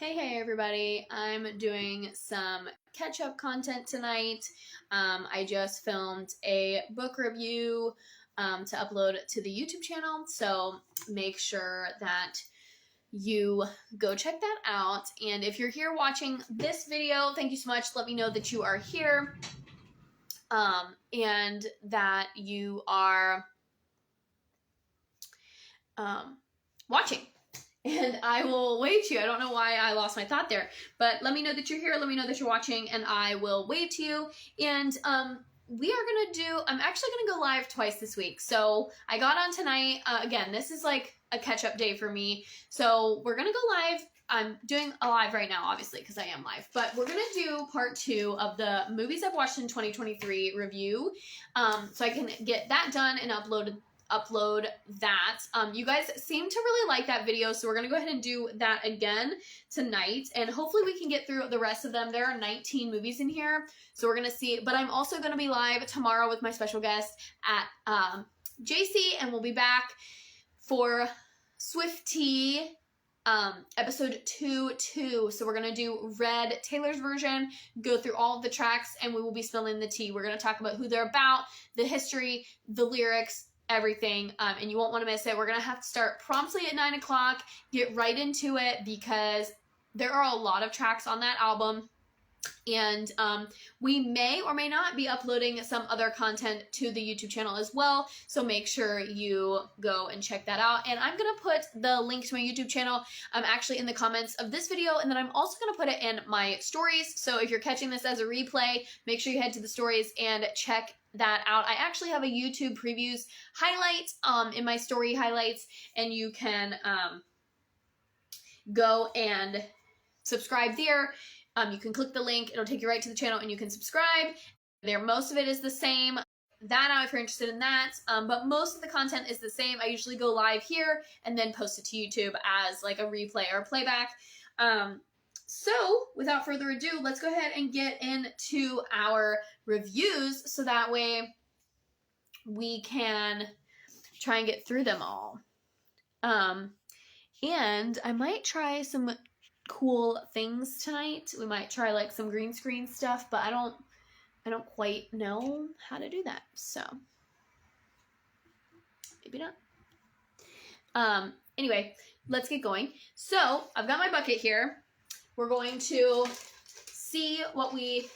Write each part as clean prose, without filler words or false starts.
Hey everybody, I'm doing some catch-up content tonight. I just filmed a book review to upload to the YouTube channel, so make sure that you go check that out. And if you're here watching this video, thank you so much. Let me know that you are here and that you are watching. And I will wave to you. I don't know why I lost my thought there, but let me know that you're here. Let me know that you're watching, and I will wave to you. And we are I'm actually gonna go live twice this week. So I got on tonight. Again, this is like a catch-up day for me. So we're gonna go live. I'm doing a live right now, obviously, because I am live. But we're gonna do part 2 of the movies I've watched in 2023 review. So I can get that done and upload that. You guys seem to really like that video, so we're gonna go ahead and do that again tonight, and hopefully we can get through the rest of them. There are 19 movies in here, so we're gonna see. But I'm also gonna be live tomorrow with my special guest at JC, and we'll be back for Swiftie episode 2. So we're gonna do Red Taylor's version, go through all of the tracks, and we will be spilling the tea. We're gonna talk about who they're about, the history, the lyrics, everything, and you won't want to miss it. We're gonna have to start promptly at 9 o'clock, get right into it, because there are a lot of tracks on that album, and we may or may not be uploading some other content to the YouTube channel as well, so make sure you go and check that out. And I'm gonna put the link to my YouTube channel actually in the comments of this video, and then I'm also gonna put it in my stories. So if you're catching this as a replay, make sure you head to the stories and check that out. I actually have a YouTube previews highlight in my story highlights, and you can go and subscribe there. You can click the link, it'll take you right to the channel, and you can subscribe there. Most of it is the same. That out if you're interested in that, but most of the content is the same. I usually go live here and then post it to YouTube as like a replay or a playback. So without further ado, let's go ahead and get into our reviews, so that way we can try and get through them all. And I might try some cool things tonight. We might try like some green screen stuff, but I don't quite know how to do that, so maybe not. Anyway, let's get going. So I've got my bucket here. We're going to see what we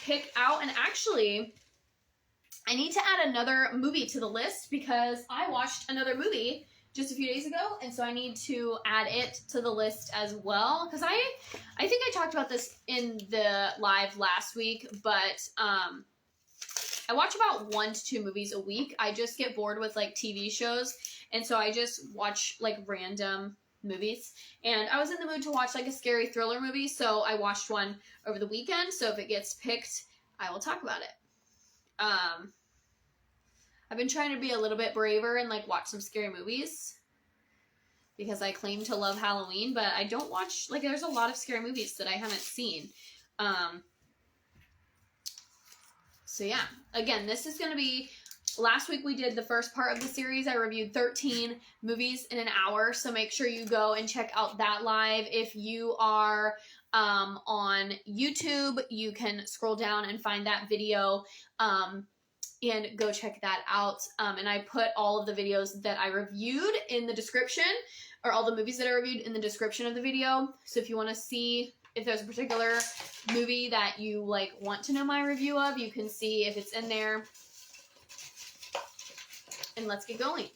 pick out. And actually, I need to add another movie to the list, because I watched another movie just a few days ago, and so I need to add it to the list as well. Because I think I talked about this in the live last week, but I watch about 1 to 2 movies a week. I just get bored with like TV shows, and so I just watch like random movies, and I was in the mood to watch like a scary thriller movie, so I watched one over the weekend. So if it gets picked, I will talk about it. I've been trying to be a little bit braver and like watch some scary movies, because I claim to love Halloween, but I don't watch, like, there's a lot of scary movies that I haven't seen. So yeah, again, this is going to be, last week we did the first part of the series. I reviewed 13 movies in an hour, so make sure you go and check out that live. If you are on YouTube, you can scroll down and find that video and go check that out. And I put all of the videos that I reviewed in the description, or all the movies that I reviewed in the description of the video. So if you want to see if there's a particular movie that you like want to know my review of, you can see if it's in there. And let's get going,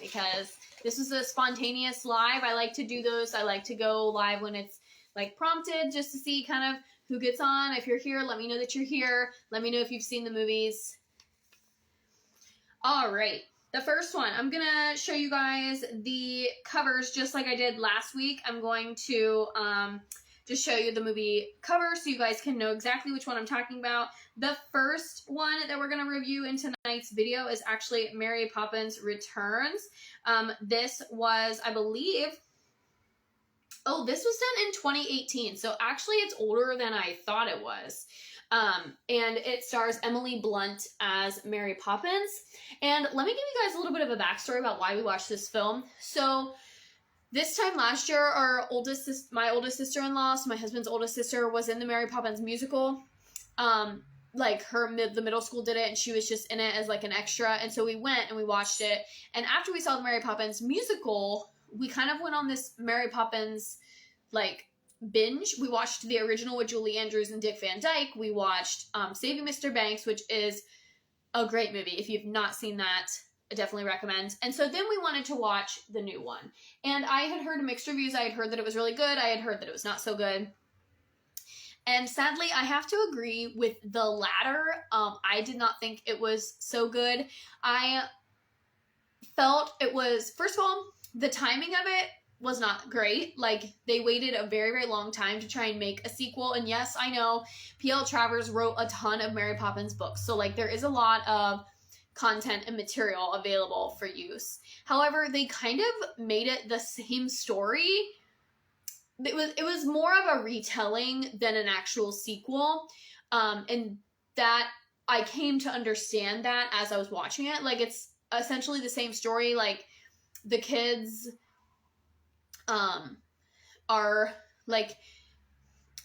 because this is a spontaneous live. I like to do those. I like to go live when it's like prompted, just to see kind of who gets on. If you're here, let me know that you're here. Let me know if you've seen the movies. All right, the first one, I'm gonna show you guys the covers just like I did last week. I'm going to just show you the movie cover so you guys can know exactly which one I'm talking about. The first one that we're going to review in tonight's video is actually Mary Poppins Returns. This was, I believe, this was done in 2018. So actually it's older than I thought it was. And it stars Emily Blunt as Mary Poppins. And let me give you guys a little bit of a backstory about why we watched this film. So This time last year, my oldest sister-in-law, so my husband's oldest sister, was in the Mary Poppins musical. Like the middle school did it, and she was just in it as like an extra. And so we went and we watched it. And after we saw the Mary Poppins musical, we kind of went on this Mary Poppins like binge. We watched the original with Julie Andrews and Dick Van Dyke. We watched Saving Mr. Banks, which is a great movie. If you've not seen that, I definitely recommend. And so then we wanted to watch the new one. And I had heard mixed reviews. I had heard that it was really good. I had heard that it was not so good. And sadly, I have to agree with the latter. I did not think it was so good. I felt it was, first of all, the timing of it was not great. Like, they waited a very, very long time to try and make a sequel. And yes, I know P.L. Travers wrote a ton of Mary Poppins books. So, like, there is a lot of content and material available for use. However, they kind of made it the same story. It was more of a retelling than an actual sequel. And that I came to understand that as I was watching it. Like, it's essentially the same story. Like, the kids are like,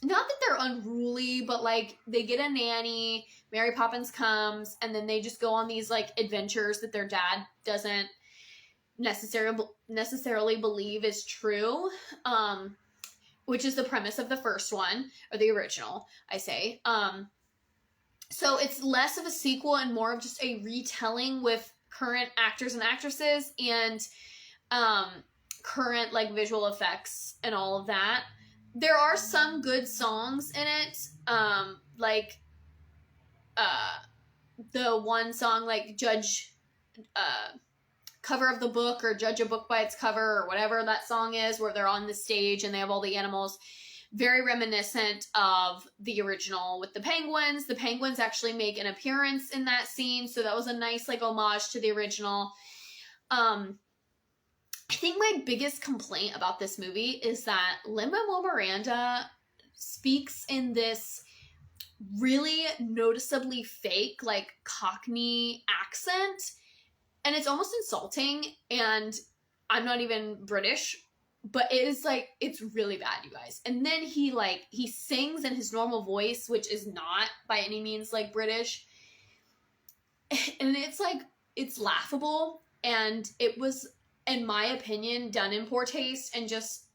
not that they're unruly, but like they get a nanny, Mary Poppins comes, and then they just go on these like adventures that their dad doesn't necessarily believe is true, which is the premise of the first one, or the original, I say. So it's less of a sequel and more of just a retelling with current actors and actresses and current like visual effects and all of that. There are some good songs in it, like the one song like Judge cover of the book, or Judge a Book by its Cover, or whatever that song is, where they're on the stage and they have all the animals. Very reminiscent of the original with the penguins. The penguins actually make an appearance in that scene, so that was a nice like homage to the original. I think my biggest complaint about this movie is that Lin-Manuel Miranda speaks in this really noticeably fake, like, Cockney accent, and it's almost insulting, and I'm not even British, but it is, like, it's really bad, you guys. And then he sings in his normal voice, which is not by any means, like, British, and it's, like, it's laughable, and it was, in my opinion, done in poor taste, and just,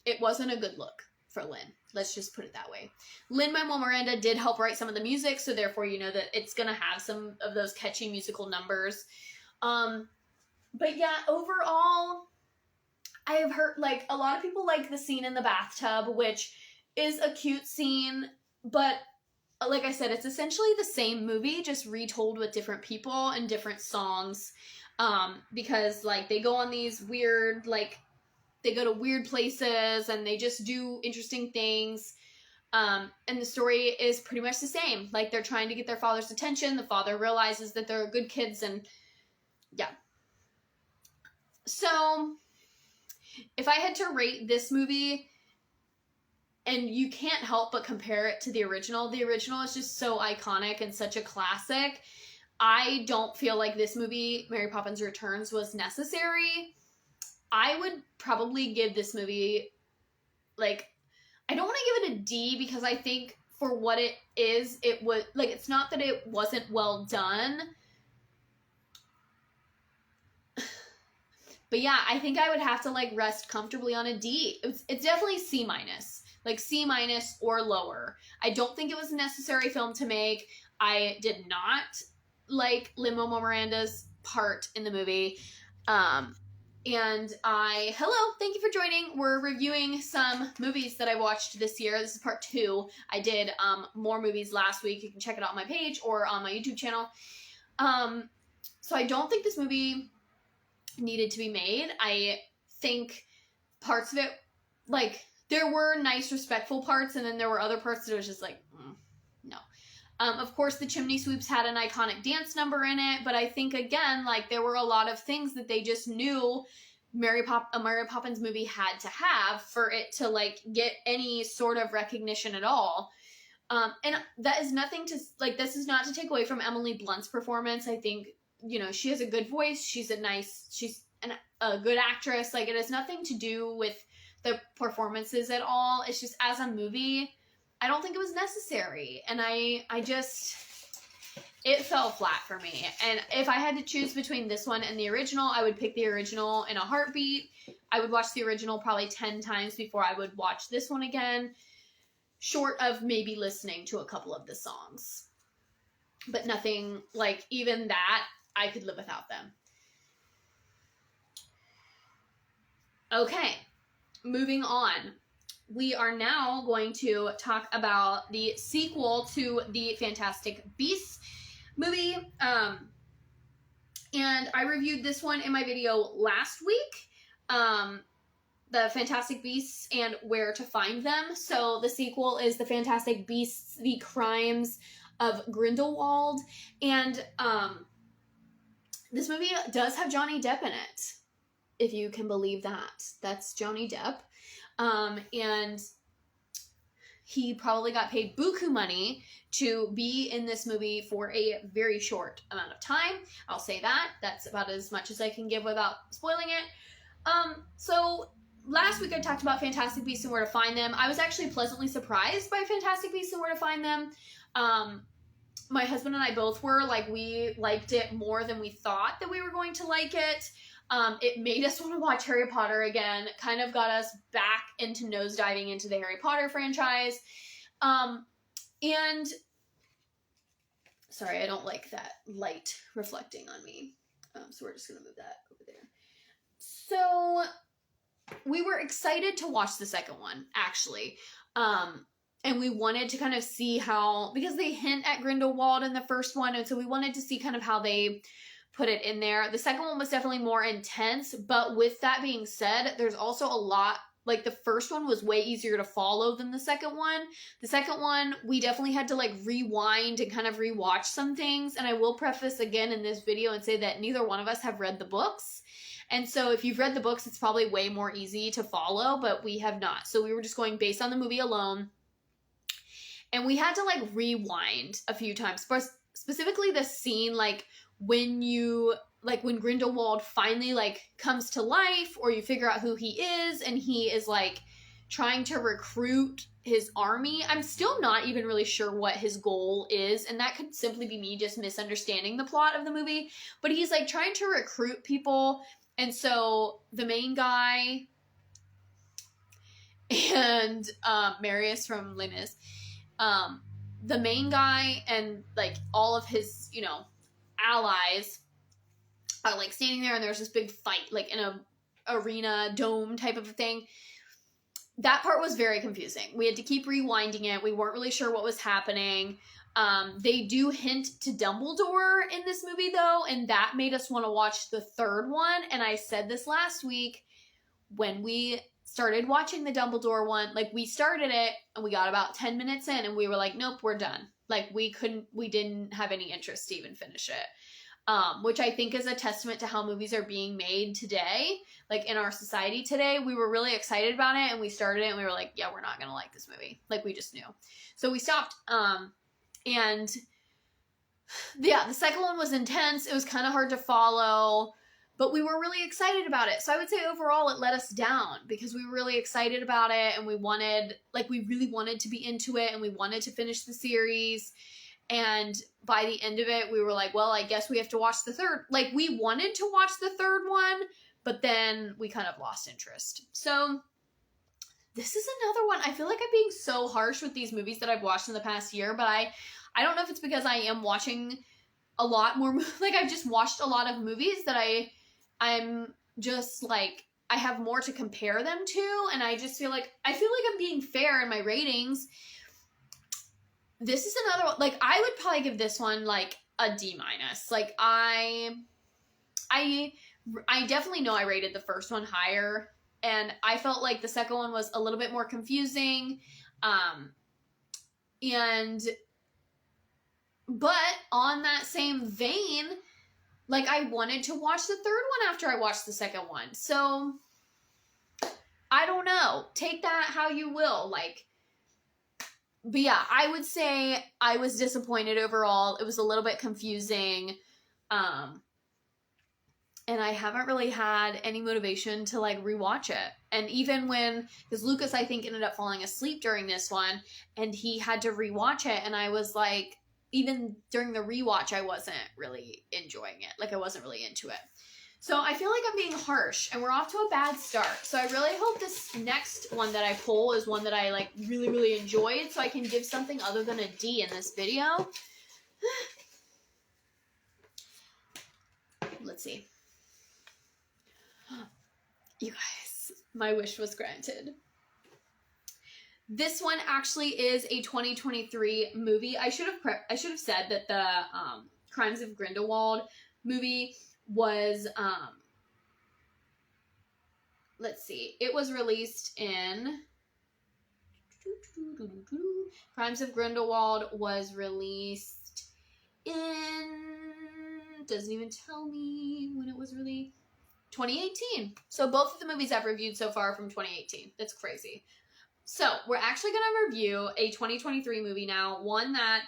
it wasn't a good look for Lin. Let's just put it that way. Lin-Manuel Miranda did help write some of the music, so therefore you know that it's going to have some of those catchy musical numbers. But yeah, overall, I have heard, like, a lot of people like the scene in the bathtub, which is a cute scene, but like I said, it's essentially the same movie, just retold with different people and different songs. Because, like, they go on these weird, like, they go to weird places, and they just do interesting things, and the story is pretty much the same. Like, they're trying to get their father's attention, the father realizes that they're good kids, and, yeah. So, if I had to rate this movie, and you can't help but compare it to the original is just so iconic and such a classic. I don't feel like this movie, Mary Poppins Returns, was necessary. I would probably give this movie, like, I don't want to give it a D, because I think for what it is, it was, like, it's not that it wasn't well done. But yeah, I think I would have to, like, rest comfortably on a D. It's definitely C-, like C- or lower. I don't think it was a necessary film to make. I did not like Lin-Manuel Miranda's part in the movie. And hello, thank you for joining. We're reviewing some movies that I watched this year. This is part 2. I did more movies last week. You can check it out on my page or on my YouTube channel. So I don't think this movie needed to be made. I think parts of it, like, there were nice, respectful parts, and then there were other parts that was just like, no. Of course, the Chimney Sweeps had an iconic dance number in it, but I think, again, like, there were a lot of things that they just knew a Mary Poppins movie had to have for it to, like, get any sort of recognition at all. And that is nothing to, like, this is not to take away from Emily Blunt's performance. I think, you know, she has a good voice. She's an a good actress. Like, it has nothing to do with the performances at all. It's just, as a movie, I don't think it was necessary. And I just, it fell flat for me. And if I had to choose between this one and the original, I would pick the original in a heartbeat. I would watch the original probably 10 times before I would watch this one again, short of maybe listening to a couple of the songs. But nothing, like, even that, I could live without them. Okay, moving on. We are now going to talk about the sequel to the Fantastic Beasts movie. And I reviewed this one in my video last week. The Fantastic Beasts and Where to Find Them. So the sequel is The Fantastic Beasts, The Crimes of Grindelwald. And this movie does have Johnny Depp in it, if you can believe that. That's Johnny Depp. And he probably got paid buku money to be in this movie for a very short amount of time. I'll say that. That's about as much as I can give without spoiling it. So last week I talked about Fantastic Beasts and Where to Find Them. I was actually pleasantly surprised by Fantastic Beasts and Where to Find Them. My husband and I both were. Like, we liked it more than we thought that we were going to like it. It made us want to watch Harry Potter again. Kind of got us back into nosediving into the Harry Potter franchise. And sorry, I don't like that light reflecting on me. So we're just going to move that over there. So we were excited to watch the second one, actually. And we wanted to kind of see how, because they hint at Grindelwald in the first one, and so we wanted to see kind of how they put it in there. The second one was definitely more intense, but with that being said, there's also a lot, like, the first one was way easier to follow than the second one. The second one, we definitely had to, like, rewind and kind of rewatch some things, and I will preface again in this video and say that neither one of us have read the books. And so if you've read the books, it's probably way more easy to follow, but we have not. So we were just going based on the movie alone. And we had to, like, rewind a few times. Specifically the scene, like, when Grindelwald finally, like, comes to life, or you figure out who he is, and he is, like, trying to recruit his army. I'm still not even really sure what his goal is, and that could simply be me just misunderstanding the plot of the movie. But he's, like, trying to recruit people, and so the main guy and Marius from Les Mis, the main guy and, like, all of his, you know, allies are, like, standing there, and there's this big fight, like, in a arena dome type of a thing. That part was very confusing. We had to keep rewinding it. We weren't really sure what was happening. They do hint to Dumbledore in this movie, though, and that made us want to watch the third one. And I said this last week when we started watching the Dumbledore one. Like, we started it and we got about 10 minutes in and we were like, nope, we're done. Like, we didn't have any interest to even finish it. Which I think is a testament to how movies are being made today. Like, in our society today, we were really excited about it and we started it and we were like, yeah, we're not going to like this movie. Like, we just knew. So we stopped. And yeah, the second one was intense. It was kind of hard to follow, but we were really excited about it. So I would say overall it let us down because we were really excited about it and we really wanted to be into it and we wanted to finish the series. And by the end of it, we were like, well, I guess we have to watch the third. Like, we wanted to watch the third one, but then we kind of lost interest. So this is another one. I feel like I'm being so harsh with these movies that I've watched in the past year, but I don't know if it's because I am watching a lot more. Like, I've just watched a lot of movies that I'm just like, I have more to compare them to, and I just feel like I'm being fair in my ratings. This is another one. Like, I would probably give this one like a D-. Like, I definitely know I rated the first one higher. And I felt like the second one was a little bit more confusing. But on that same vein, like, I wanted to watch the third one after I watched the second one. So, I don't know. Take that how you will. Like, but yeah, I would say I was disappointed overall. It was a little bit confusing. and I haven't really had any motivation to like rewatch it. And even when, because Lucas I think ended up falling asleep during this one, and he had to rewatch it, and I was like, even during the rewatch, I wasn't really enjoying it. Like I wasn't really into it. So I feel like I'm being harsh, and we're off to a bad start. So I really hope this next one that I pull is one that I like really, really enjoyed, so I can give something other than a D in this video. Let's see. You guys, my wish was granted. This one actually is a 2023 movie. I should have said that the Crimes of Grindelwald movie was let's see. It was released in Crimes of Grindelwald was released in, doesn't even tell me when it was released. 2018. So both of the movies I've reviewed so far are from 2018. That's crazy. So we're actually going to review a 2023 movie now. One that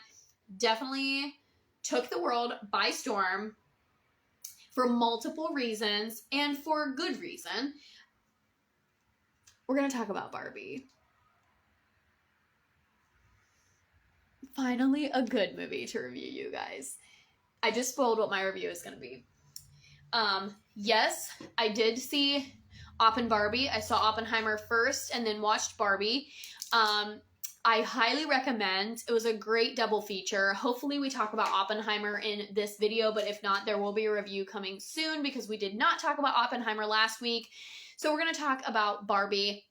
definitely took the world by storm for multiple reasons and for good reason. We're going to talk about Barbie. Finally, a good movie to review, you guys. I just spoiled what my review is going to be. Yes, I did see Barbie. I saw Oppenheimer first and then watched Barbie. I highly recommend. It was a great double feature. Hopefully we talk about Oppenheimer in this video, but if not, there will be a review coming soon because we did not talk about Oppenheimer last week. So we're going to talk about Barbie.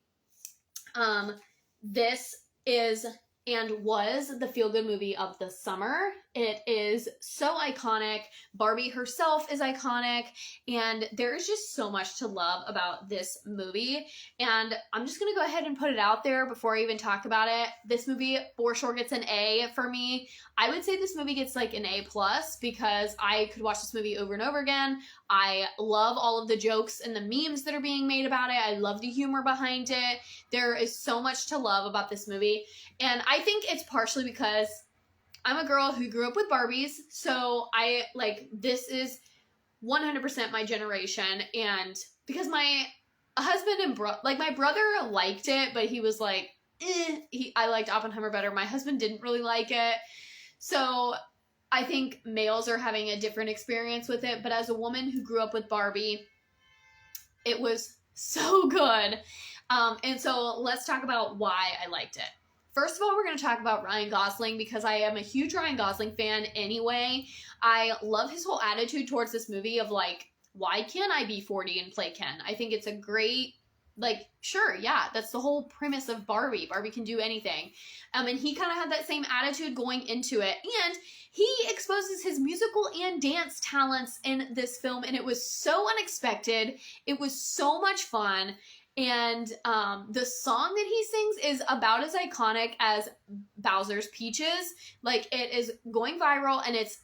This is and was the feel-good movie of the summer. It is so iconic. Barbie herself is iconic, and there is just so much to love about this movie. And I'm just gonna go ahead and put it out there before I even talk about it. This movie for sure gets an A for me. I would say this movie gets like an A+ because I could watch this movie over and over again. I love all of the jokes and the memes that are being made about it. I love the humor behind it. There is so much to love about this movie. And I think it's partially because I'm a girl who grew up with Barbies. So I like, this is 100% my generation. And because my husband and my brother liked it, but he was like, I liked Oppenheimer better. My husband didn't really like it. So I think males are having a different experience with it. But as a woman who grew up with Barbie, it was so good. And so let's talk about why I liked it. First of all, we're going to talk about Ryan Gosling because I am a huge Ryan Gosling fan anyway. I love his whole attitude towards this movie of like, why can't I be 40 and play Ken? I think it's a great, like, sure, yeah, that's the whole premise of Barbie. Barbie can do anything. And he kind of had that same attitude going into it. And he exposes his musical and dance talents in this film. And it was so unexpected. It was so much fun. And the song that he sings is about as iconic as Bowser's Peaches. Like, it is going viral, and it's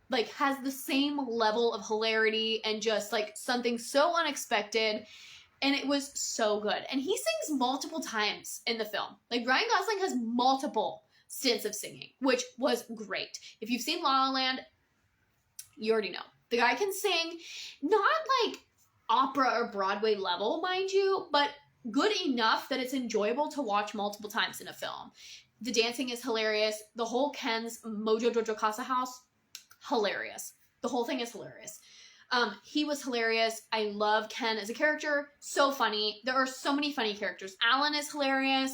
like has the same level of hilarity and just like something so unexpected. And it was so good. And he sings multiple times in the film. Like, Ryan Gosling has multiple stints of singing, which was great. If you've seen La La Land, you already know. The guy can sing, not like opera or Broadway level, mind you, but good enough that it's enjoyable to watch multiple times in a film. The dancing is hilarious. The whole Ken's Mojo Jojo Casa House, hilarious. The whole thing is hilarious. He was hilarious. I love Ken as a character. So funny. There are so many funny characters. Alan is hilarious.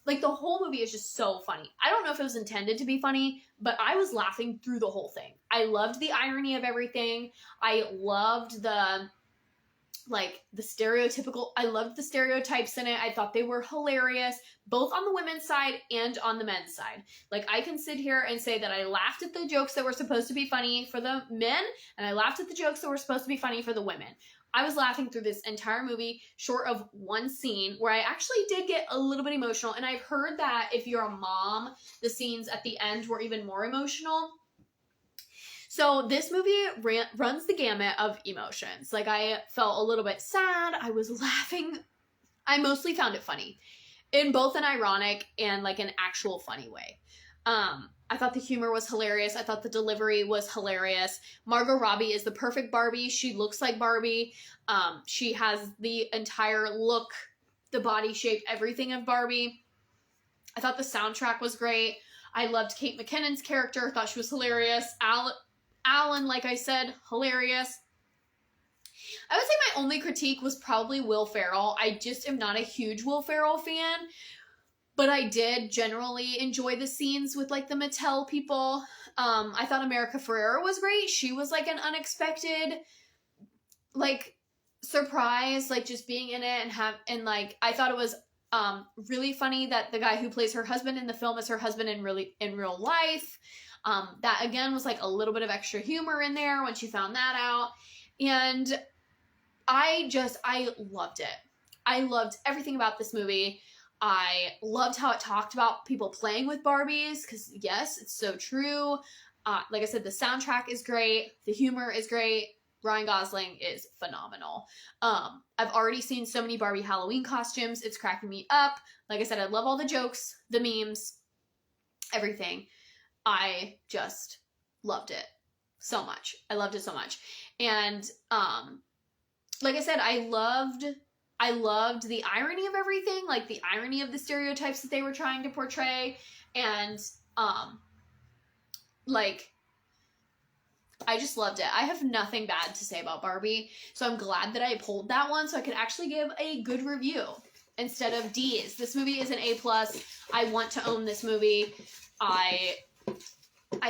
Like, the whole movie is just so funny. I don't know if it was intended to be funny, but I was laughing through the whole thing. I loved the irony of everything. I loved the stereotypical, I loved the stereotypes in it. I thought they were hilarious, both on the women's side and on the men's side. Like, I can sit here and say that I laughed at the jokes that were supposed to be funny for the men, and I laughed at the jokes that were supposed to be funny for the women. I was laughing through this entire movie, short of one scene where I actually did get a little bit emotional. And I've heard that if you're a mom, the scenes at the end were even more emotional. So this movie runs the gamut of emotions. Like, I felt a little bit sad. I was laughing. I mostly found it funny in both an ironic and like an actual funny way. I thought the humor was hilarious. I thought the delivery was hilarious. Margot Robbie is the perfect Barbie. She looks like Barbie. She has the entire look, the body shape, everything of Barbie. I thought the soundtrack was great. I loved Kate McKinnon's character. Thought she was hilarious. Alan, like I said, hilarious. I would say my only critique was probably Will Ferrell. I just am not a huge Will Ferrell fan. But I did generally enjoy the scenes with, like, the Mattel people. I thought America Ferrera was great. She was, like, an unexpected, like, surprise, like, just being in it and I thought it was really funny that the guy who plays her husband in the film is her husband in real life. That, again, was, like, a little bit of extra humor in there when she found that out. And I loved it. I loved everything about this movie. I loved how it talked about people playing with Barbies, because yes, it's so true. Like I said, the soundtrack is great. The humor is great. Ryan Gosling is phenomenal. I've already seen so many Barbie Halloween costumes. It's cracking me up. Like I said, I love all the jokes, the memes, everything. I just loved it so much. I loved it so much. And like I said, I loved the irony of everything, like the irony of the stereotypes that they were trying to portray. And, like, I just loved it. I have nothing bad to say about Barbie. So I'm glad that I pulled that one so I could actually give a good review instead of D's. This movie is an A+. I want to own this movie. I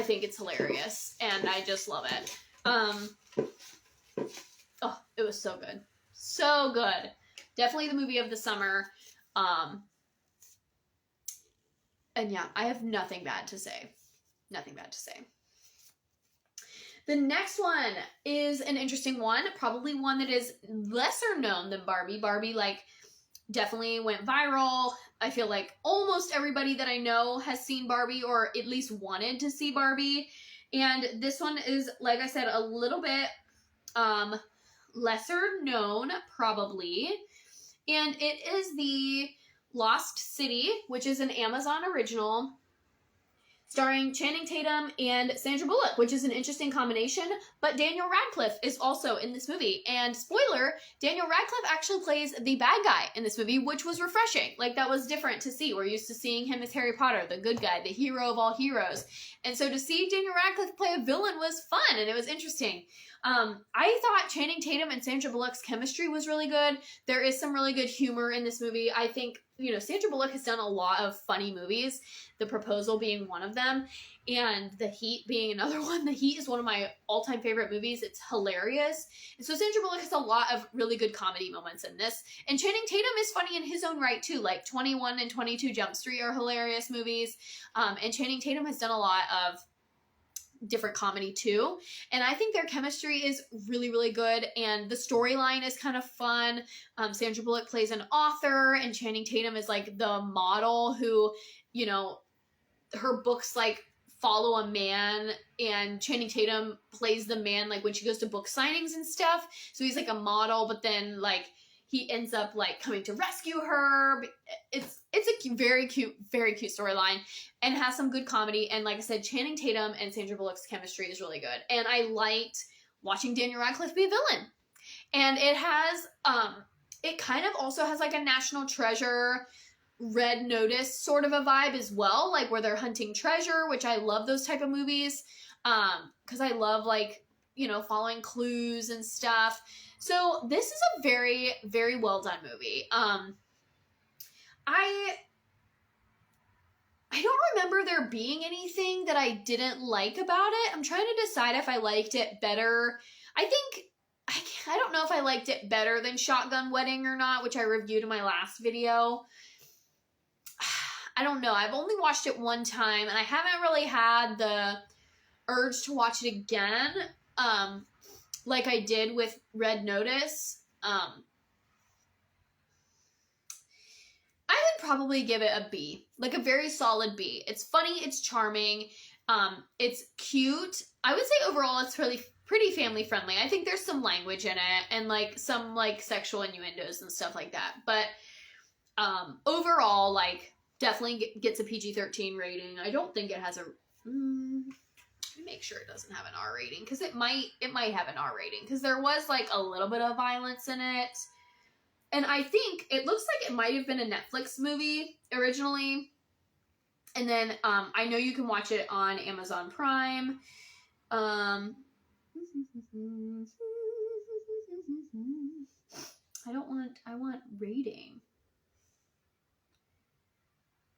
think it's hilarious and I just love it. Oh, it was so good. So good. Definitely the movie of the summer. And yeah, I have nothing bad to say. Nothing bad to say. The next one is an interesting one. Probably one that is lesser known than Barbie. Barbie, like, definitely went viral. I feel like almost everybody that I know has seen Barbie or at least wanted to see Barbie. And this one is, like I said, a little bit lesser known, probably. And it is the Lost City, which is an Amazon original, starring Channing Tatum and Sandra Bullock, which is an interesting combination. But Daniel Radcliffe is also in this movie. And spoiler, Daniel Radcliffe actually plays the bad guy in this movie, which was refreshing. Like, that was different to see. We're used to seeing him as Harry Potter, the good guy, the hero of all heroes. And so to see Daniel Radcliffe play a villain was fun, and it was interesting. I thought Channing Tatum and Sandra Bullock's chemistry was really good. There is some really good humor in this movie. I think, you know, Sandra Bullock has done a lot of funny movies, The Proposal being one of them, and The Heat being another one. The Heat is one of my all-time favorite movies. It's hilarious. And so Sandra Bullock has a lot of really good comedy moments in this. And Channing Tatum is funny in his own right, too. Like, 21 and 22 Jump Street are hilarious movies. And Channing Tatum has done a lot of different comedy too, and I think their chemistry is really, really good, and the storyline is kind of fun. Sandra Bullock plays an author, and Channing Tatum is like the model who, you know, her books like follow a man, and Channing Tatum plays the man like when she goes to book signings and stuff. So he's like a model, but then like he ends up like coming to rescue her. It's a very cute storyline and has some good comedy. And like I said, Channing Tatum and Sandra Bullock's chemistry is really good. And I liked watching Daniel Radcliffe be a villain. And it has, it kind of also has like a National Treasure, Red Notice sort of a vibe as well. Like where they're hunting treasure, which I love those type of movies. Cause I love like, you know, following clues and stuff. So this is a very, very well done movie. I don't remember there being anything that I didn't like about it. I'm trying to decide if I liked it better. I don't know if I liked it better than Shotgun Wedding or not, which I reviewed in my last video. I don't know. I've only watched it one time, and I haven't really had the urge to watch it again. Like I did with Red Notice. I would probably give it a B, like a very solid B. It's funny, it's charming, it's cute. I would say overall it's pretty family friendly. I think there's some language in it and like some like sexual innuendos and stuff like that. But overall, like definitely gets a PG-13 rating. I don't think it has a... let me make sure it doesn't have an R rating, because it might have an R rating, because there was like a little bit of violence in it. And I think it looks like it might have been a Netflix movie originally. And then I know you can watch it on Amazon Prime. I want rating.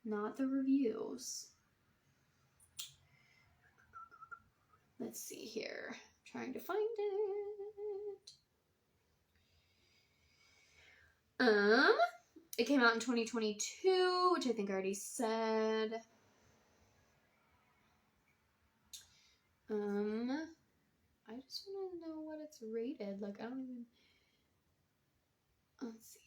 Not the reviews. Let's see here. Trying to find it. It came out in 2022, which I think I already said. I just want to know what it's rated. Like, I don't even... Let's see.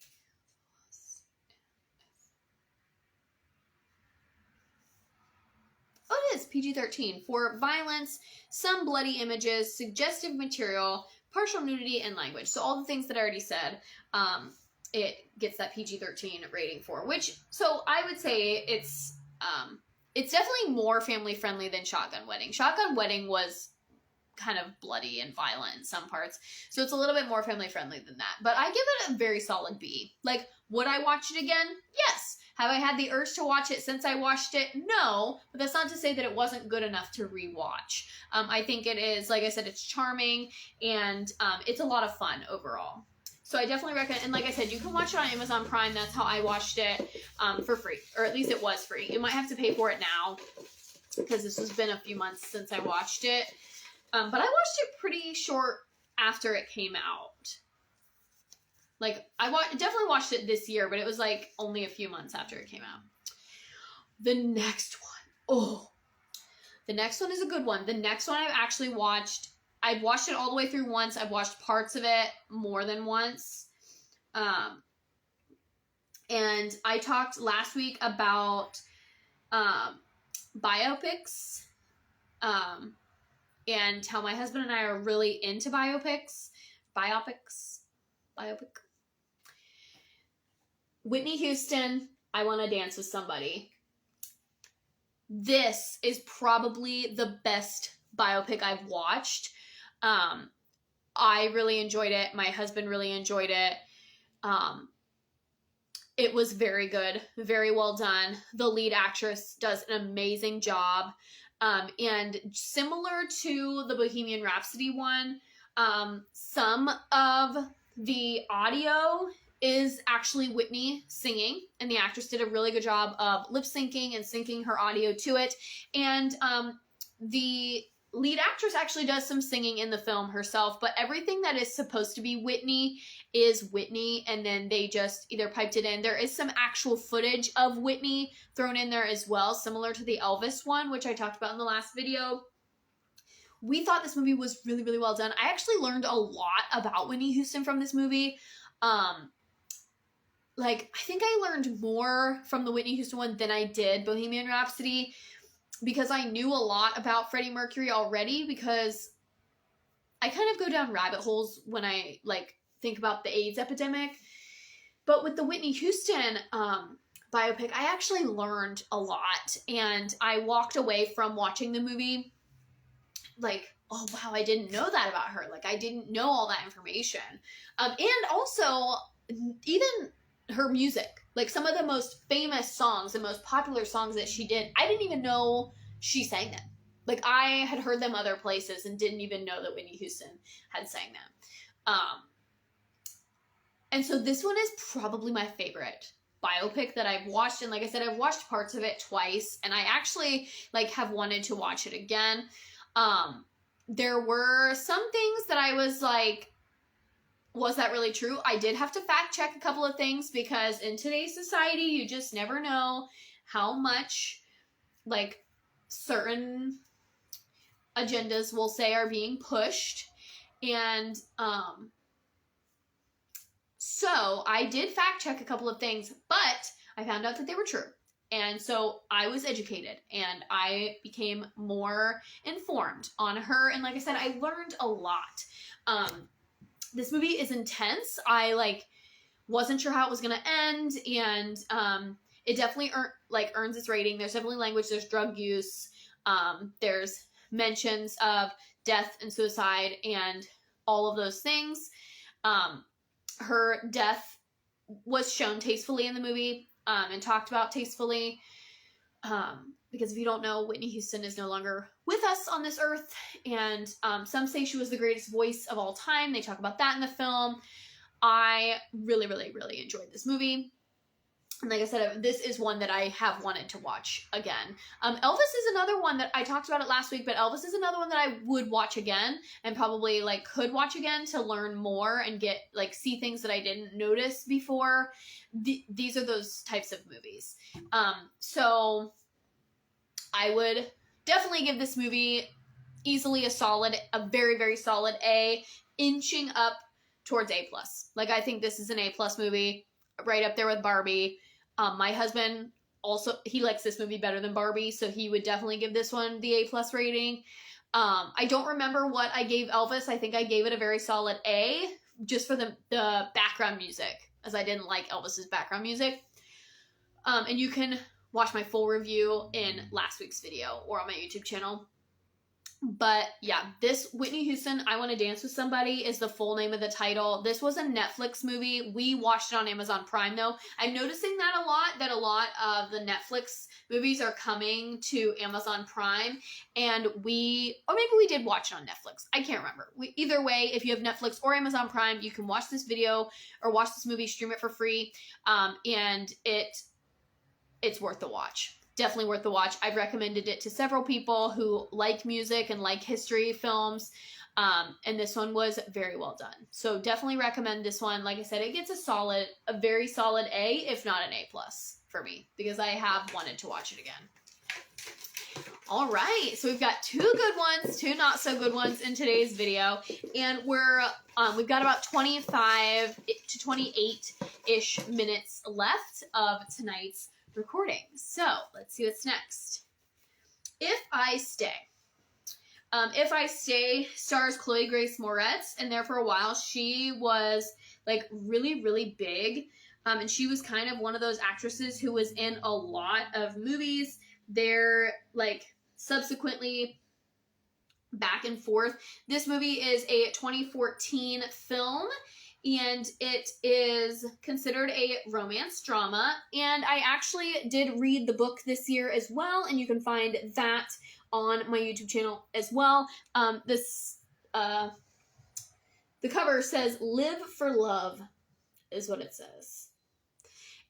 Oh, it is PG-13 for violence, some bloody images, suggestive material, partial nudity, and language. So all the things that I already said, it gets that PG-13 rating for. Which, so I would say it's definitely more family friendly than Shotgun Wedding. Shotgun Wedding was kind of bloody and violent in some parts, so it's a little bit more family friendly than that. But I give it a very solid B. Like, would I watch it again? Yes. Have I had the urge to watch it since I watched it? No, but that's not to say that it wasn't good enough to rewatch. I think it is, like I said, it's charming, and it's a lot of fun overall. So I definitely recommend, and like I said, you can watch it on Amazon Prime. That's how I watched it, for free, or at least it was free. You might have to pay for it now, because this has been a few months since I watched it. But I watched it pretty short after it came out. Like, definitely watched it this year, but it was like only a few months after it came out. The next one. The next one is a good one. The next one I've actually watched. I've watched it all the way through once. I've watched parts of it more than once. And I talked last week about biopics. And how my husband and I are really into biopics. Biopic. Whitney Houston, I Want to Dance with Somebody. This is probably the best biopic I've watched. I really enjoyed it. My husband really enjoyed it. It was very good. Very well done. The lead actress does an amazing job. And similar to the Bohemian Rhapsody one, some of the audio is actually Whitney singing, and the actress did a really good job of lip syncing and syncing her audio to it. And the lead actress actually does some singing in the film herself, but everything that is supposed to be Whitney is Whitney, and then they just either piped it in. There is some actual footage of Whitney thrown in there as well, similar to the Elvis one, which I talked about in the last video. We thought this movie was really, really well done. I actually learned a lot about Whitney Houston from this movie. Like, I think I learned more from the Whitney Houston one than I did Bohemian Rhapsody, because I knew a lot about Freddie Mercury already, because I kind of go down rabbit holes when I, like, think about the AIDS epidemic. But with the Whitney Houston biopic, I actually learned a lot, and I walked away from watching the movie like, oh wow, I didn't know that about her. Like, I didn't know all that information. And also, even her music, like some of the most famous songs, the most popular songs that she did, I didn't even know she sang them. Like, I had heard them other places and didn't even know that Whitney Houston had sang them. And so this one is probably my favorite biopic that I've watched. And like I said, I've watched parts of it twice, and I actually like have wanted to watch it again. There were some things that I was like, was that really true? I did have to fact check a couple of things, because in today's society, you just never know how much like certain agendas will say are being pushed. And, so I did fact check a couple of things, but I found out that they were true. And so I was educated, and I became more informed on her. And like I said, I learned a lot. This movie is intense. I like wasn't sure how it was going to end. And it definitely earns its rating. There's definitely language. There's drug use. There's mentions of death and suicide and all of those things. Her death was shown tastefully in the movie, and talked about tastefully. Because if you don't know, Whitney Houston is no longer with us on this earth, and some say she was the greatest voice of all time. They talk about that in the film. I really, really, really enjoyed this movie. And like I said, this is one that I have wanted to watch again. Elvis is another one that I talked about it last week, but Elvis is another one that I would watch again, and probably like could watch again to learn more and get like see things that I didn't notice before. These are those types of movies. So I would definitely give this movie easily a very, very solid A, inching up towards A+. Like, I think this is an A+ movie, right up there with Barbie. My husband also, he likes this movie better than Barbie, so he would definitely give this one the A+ rating. I don't remember what I gave Elvis. I think I gave it a very solid A, just for the background music, as I didn't like Elvis's background music. And you can watch my full review in last week's video or on my YouTube channel. But yeah, this Whitney Houston, I Want to Dance with Somebody is the full name of the title. This was a Netflix movie. We watched it on Amazon Prime though. I'm noticing that a lot of the Netflix movies are coming to Amazon Prime, and or maybe we did watch it on Netflix. I can't remember. Either way, if you have Netflix or Amazon Prime, you can watch this video or watch this movie, stream it for free, and it's worth the watch. Definitely worth the watch. I've recommended it to several people who like music and like history films, and this one was very well done. So definitely recommend this one. Like I said, it gets a very solid A, if not an A+ for me, because I have wanted to watch it again. All right, so we've got 2 good ones, 2 not so good ones in today's video, and we've got about 25 to 28-ish minutes left of tonight's recording. So let's see what's next. If I Stay. If I Stay stars Chloe Grace Moretz, and there for a while she was like really, really big. And she was kind of one of those actresses who was in a lot of movies. They're like subsequently back and forth. This movie is a 2014 film, and it is considered a romance drama, and I actually did read the book this year as well, and you can find that on my YouTube channel as well. The cover says "Live for Love" is what it says.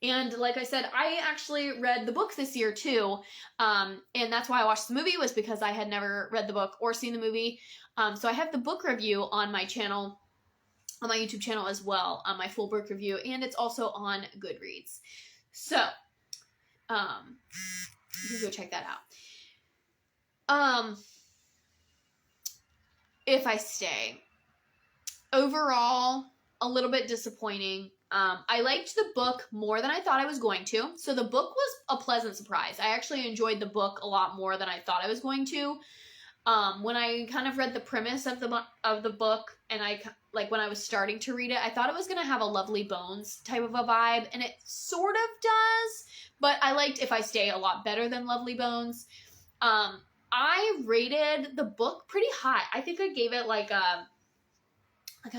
And like I said, I actually read the book this year too, and that's why I watched the movie, was because I had never read the book or seen the movie. So I have the book review on my channel, on my YouTube channel as well, on my full book review, and it's also on Goodreads. So, you can go check that out. If I Stay. Overall, a little bit disappointing. I liked the book more than I thought I was going to. So the book was a pleasant surprise. I actually enjoyed the book a lot more than I thought I was going to. When I kind of read the premise of the book, and when I was starting to read it, I thought it was going to have a Lovely Bones type of a vibe, and it sort of does, but I liked If I Stay a lot better than Lovely Bones. I rated the book pretty high. I think I gave it like a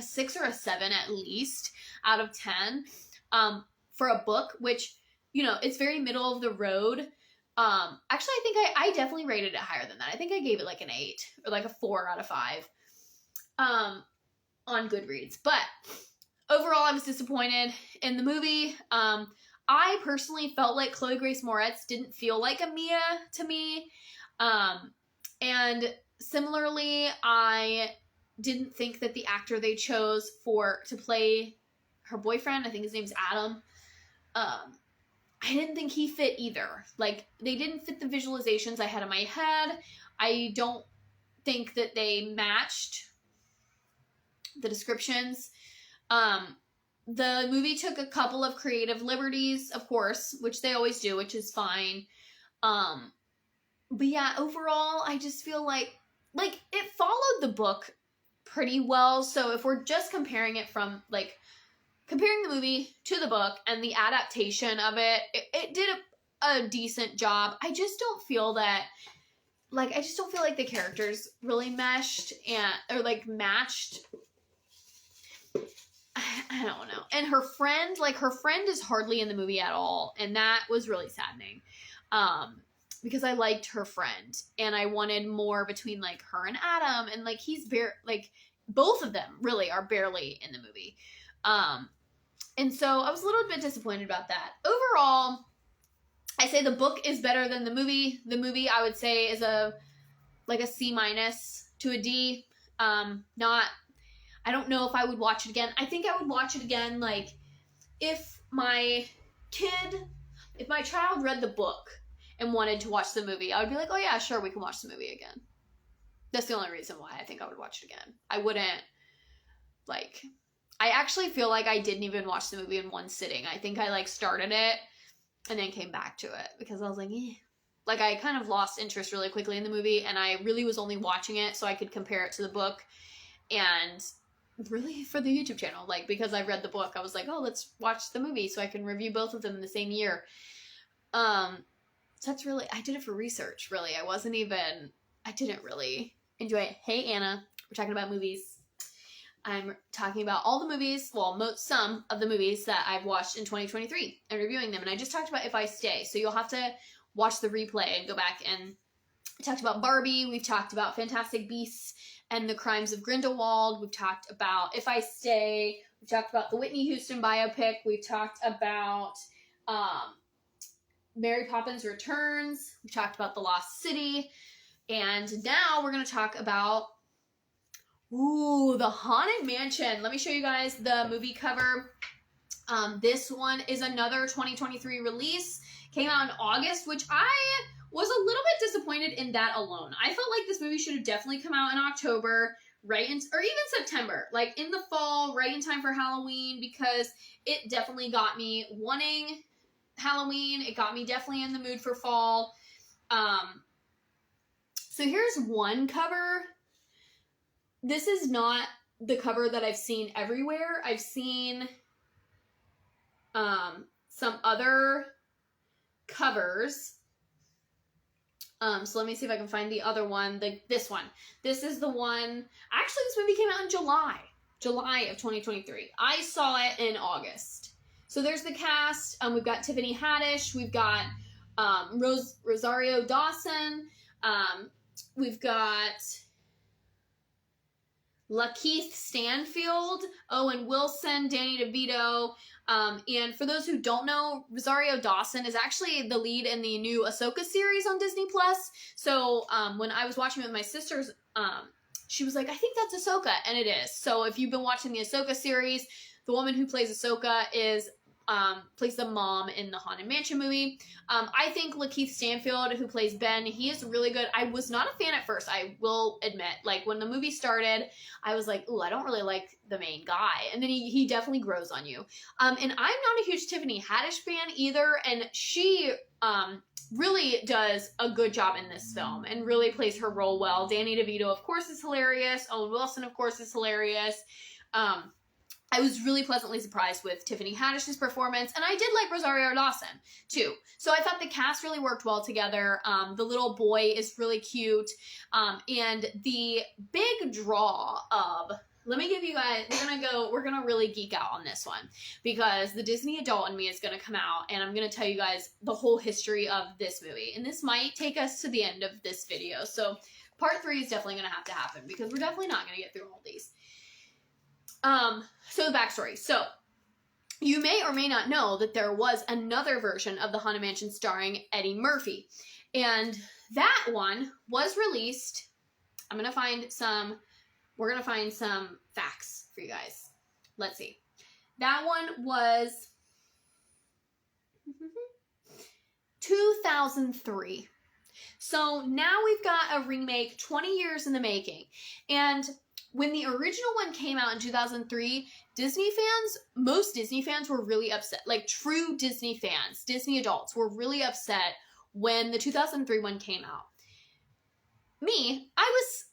6 or a 7 at least out of 10, for a book, which, you know, it's very middle of the road. Actually, I think I definitely rated it higher than that. I think I gave it like an 8 or like a 4 out of 5, on Goodreads. But overall, I was disappointed in the movie. I personally felt like Chloe Grace Moretz didn't feel like a Mia to me. And similarly, I didn't think that the actor they chose to play her boyfriend, I think his name's Adam, I didn't think he fit either. Like, they didn't fit the visualizations I had in my head. I don't think that they matched the descriptions. The movie took a couple of creative liberties, of course, which they always do, which is fine. But yeah, overall, I just feel like it followed the book pretty well. So if we're just comparing it from comparing the movie to the book and the adaptation of it did a decent job. I just don't feel that, like, I just don't feel like the characters really meshed or like matched. I don't know. And her friend is hardly in the movie at all, and that was really saddening. Because I liked her friend, and I wanted more between, like, her and Adam, and, like, both of them really are barely in the movie. And so I was a little bit disappointed about that. Overall, I say the book is better than the movie. The movie, I would say, is a C- to a D. I don't know if I would watch it again. I think I would watch it again, like, if my child read the book and wanted to watch the movie, I would be like, oh yeah, sure, we can watch the movie again. That's the only reason why I think I would watch it again. I wouldn't, like, I actually feel like I didn't even watch the movie in one sitting. I think I, like, started it and then came back to it because I was like, eh. Like, I kind of lost interest really quickly in the movie, and I really was only watching it so I could compare it to the book, and really for the YouTube channel, like, because I read the book, I was like, oh, let's watch the movie so I can review both of them in the same year. So that's really, I did it for research, really. I didn't really enjoy it. Hey, Anna, we're talking about movies. I'm talking about all the movies, well, some of the movies that I've watched in 2023 and reviewing them. And I just talked about If I Stay. So you'll have to watch the replay and go back, and I talked about Barbie. We've talked about Fantastic Beasts and the Crimes of Grindelwald. We've talked about If I Stay. We've talked about the Whitney Houston biopic. We've talked about Mary Poppins Returns. We've talked about The Lost City. And now we're going to talk about the Haunted Mansion. Let me show you guys the movie cover. This one is another 2023 release. Came out in August, which I was a little bit disappointed in that alone. I felt like this movie should have definitely come out in October, or even September, like in the fall, right in time for Halloween, because it definitely got me wanting Halloween. It got me definitely in the mood for fall. So here's one cover. This is not the cover that I've seen everywhere. I've seen some other covers. So let me see if I can find the other one. This one. This is the one. Actually, this movie came out in July of 2023. I saw it in August. So there's the cast. We've got Tiffany Haddish. We've got Rosario Dawson. We've got Lakeith Stanfield, Owen Wilson, Danny DeVito. And for those who don't know, Rosario Dawson is actually the lead in the new Ahsoka series on Disney+. So when I was watching it with my sisters, she was like, I think that's Ahsoka, and it is. So if you've been watching the Ahsoka series, the woman who plays Ahsoka plays the mom in the Haunted Mansion movie. I think Lakeith Stanfield, who plays Ben, he is really good. I was not a fan at first, I will admit. Like, when the movie started, I was like, ooh, I don't really like the main guy. And then he definitely grows on you. And I'm not a huge Tiffany Haddish fan either, and she really does a good job in this film and really plays her role well. Danny DeVito, of course, is hilarious. Owen Wilson, of course, is hilarious. I was really pleasantly surprised with Tiffany Haddish's performance, and I did like Rosario Dawson, too. So I thought the cast really worked well together. The little boy is really cute, and the big draw of... Let me give you guys... We're gonna really geek out on this one, because the Disney adult in me is gonna come out, and I'm gonna tell you guys the whole history of this movie. And this might take us to the end of this video, so part 3 is definitely gonna have to happen, because we're definitely not gonna get through all these. So the backstory. So, you may or may not know that there was another version of the Haunted Mansion starring Eddie Murphy. And that one was released. We're gonna find some facts for you guys. Let's see. That one was 2003. So now we've got a remake 20 years in the making. And when the original one came out in 2003, most Disney fans were really upset. Like, true Disney fans, Disney adults, were really upset when the 2003 one came out. Me, I was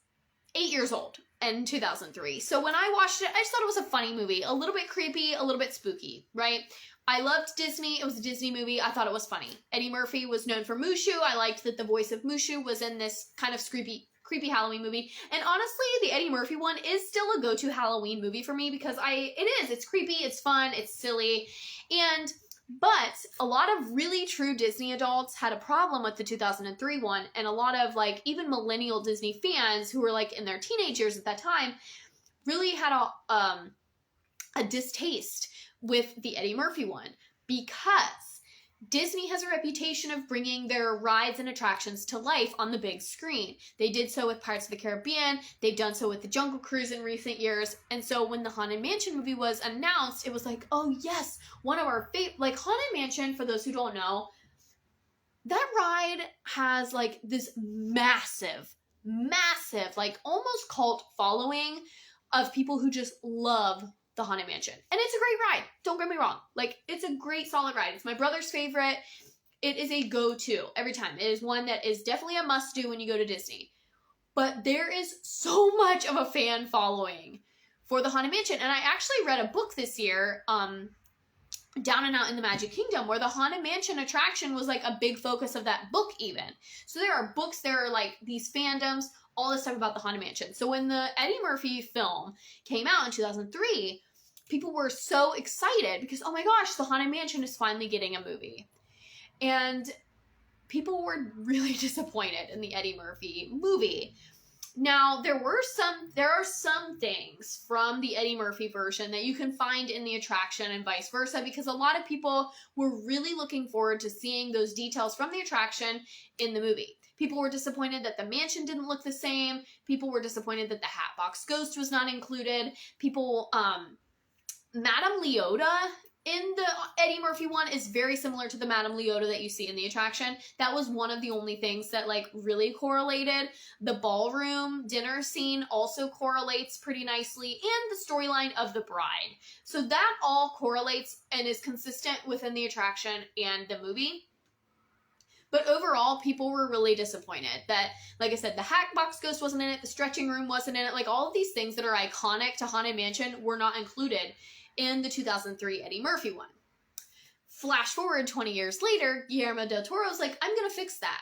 8 years old. in 2003. So when I watched it, I just thought it was a funny movie. A little bit creepy, a little bit spooky, right? I loved Disney. It was a Disney movie. I thought it was funny. Eddie Murphy was known for Mushu. I liked that the voice of Mushu was in this kind of creepy Halloween movie. And honestly, the Eddie Murphy one is still a go-to Halloween movie for me because it's creepy, it's fun, it's silly. But a lot of really true Disney adults had a problem with the 2003 one, and a lot of like even millennial Disney fans who were like in their teenage years at that time really had a distaste with the Eddie Murphy one because Disney has a reputation of bringing their rides and attractions to life on the big screen. They did so with Pirates of the Caribbean. They've done so with the Jungle Cruise in recent years. And so when the Haunted Mansion movie was announced, it was like, oh yes, one of our favorite, like Haunted Mansion, for those who don't know, that ride has like this massive, like almost cult following of people who just love the Haunted Mansion. And it's a great ride. Don't get me wrong. Like, it's a great, solid ride. It's my brother's favorite. It is a go-to every time. It is one that is definitely a must-do when you go to Disney. But there is so much of a fan following for the Haunted Mansion. And I actually read a book this year, Down and Out in the Magic Kingdom, where the Haunted Mansion attraction was like a big focus of that book even. So there are books, there are like these fandoms, all this stuff about the Haunted Mansion. So when the Eddie Murphy film came out in 2003, people were so excited because, oh my gosh, the Haunted Mansion is finally getting a movie. And people were really disappointed in the Eddie Murphy movie. Now, there are some things from the Eddie Murphy version that you can find in the attraction and vice versa, because a lot of people were really looking forward to seeing those details from the attraction in the movie. People were disappointed that the mansion didn't look the same. People were disappointed that the Hatbox Ghost was not included. Madame Leota in the Eddie Murphy one is very similar to the Madame Leota that you see in the attraction. That was one of the only things that like really correlated. The ballroom dinner scene also correlates pretty nicely, and the storyline of the bride. So that all correlates and is consistent within the attraction and the movie. But overall, people were really disappointed that, like I said, the Hatbox Ghost wasn't in it, the stretching room wasn't in it, like all of these things that are iconic to Haunted Mansion were not included in the 2003 Eddie Murphy one. Flash forward 20 years later, Guillermo del Toro's like, I'm gonna fix that.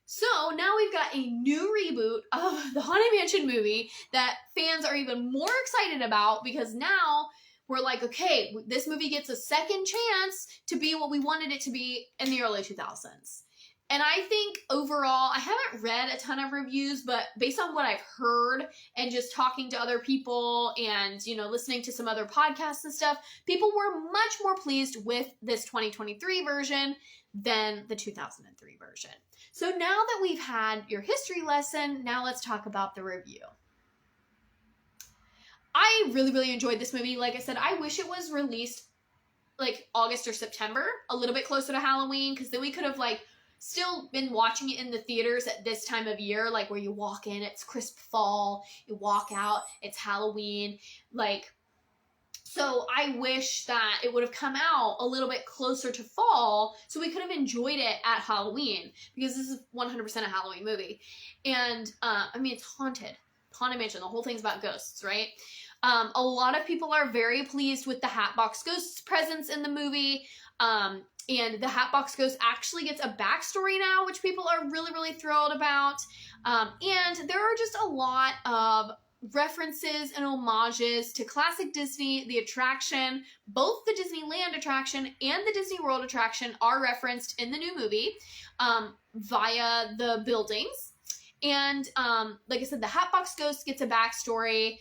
So now we've got a new reboot of the Haunted Mansion movie that fans are even more excited about, because now we're like, okay, this movie gets a second chance to be what we wanted it to be in the early 2000s. And I think overall, I haven't read a ton of reviews, but based on what I've heard and just talking to other people and, listening to some other podcasts and stuff, people were much more pleased with this 2023 version than the 2003 version. So now that we've had your history lesson, now let's talk about the review. I really, really enjoyed this movie. Like I said, I wish it was released like August or September, a little bit closer to Halloween, because then we could have still been watching it in the theaters at this time of year, like where you walk in, it's crisp fall, you walk out, it's Halloween, so I wish that it would have come out a little bit closer to fall so we could have enjoyed it at Halloween, because this is 100% a Halloween movie. And, it's haunted Mansion, the whole thing's about ghosts, right? A lot of people are very pleased with the Hatbox Ghost's presence in the movie. And the Hatbox Ghost actually gets a backstory now, which people are really, really thrilled about. And there are just a lot of references and homages to classic Disney. The attraction, both the Disneyland attraction and the Disney World attraction, are referenced in the new movie via the buildings. And like I said, the Hatbox Ghost gets a backstory.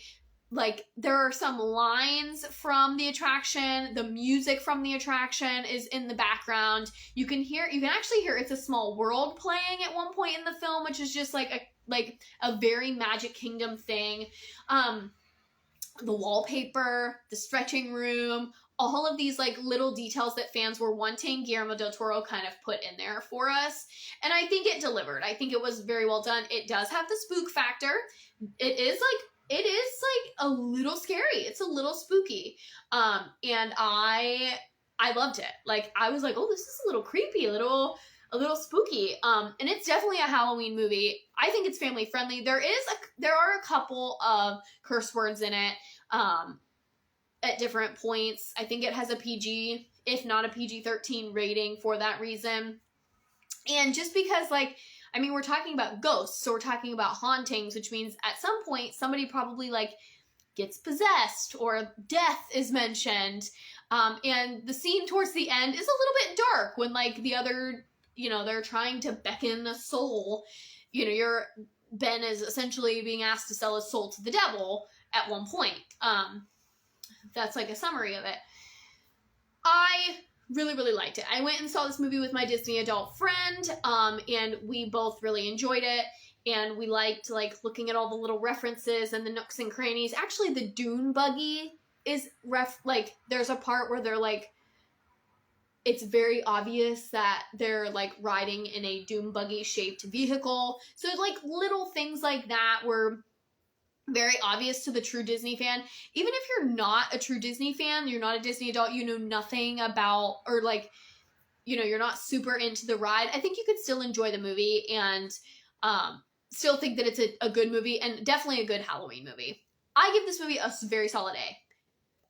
There are some lines from the attraction. The music from the attraction is in the background. You can actually hear It's a Small World playing at one point in the film, which is just a very Magic Kingdom thing. The wallpaper, the stretching room, all of these little details that fans were wanting, Guillermo del Toro kind of put in there for us. And I think it delivered. I think it was very well done. It does have the spook factor. It is a little scary. It's a little spooky. And I loved it. I was like, oh, this is a little creepy, a little a little spooky. And it's definitely a Halloween movie. I think it's family friendly. There are a couple of curse words in it at different points. I think it has a PG, if not a PG-13 rating for that reason. And just because, like, I mean, we're talking about ghosts, so we're talking about hauntings, which means at some point somebody probably, like, gets possessed or death is mentioned. And the scene towards the end is a little bit dark when, like, the other, you know, they're trying to beckon a soul. You know, Ben is essentially being asked to sell his soul to the devil at one point. That's like a summary of it. I really, really liked it. I went and saw this movie with my Disney adult friend, and we both really enjoyed it, and we liked, like, looking at all the little references and the nooks and crannies. Actually, the dune buggy is like, there's a part where they're, like, it's very obvious that they're, like, riding in a dune buggy shaped vehicle. So, like, little things like that were very obvious to the true Disney fan. Even if you're not a true Disney fan, you're not a Disney adult, you know nothing about, or, like, you know, you're not super into the ride, I think you could still enjoy the movie and still think that it's a good movie, and definitely a good Halloween movie. I give this movie a very solid A.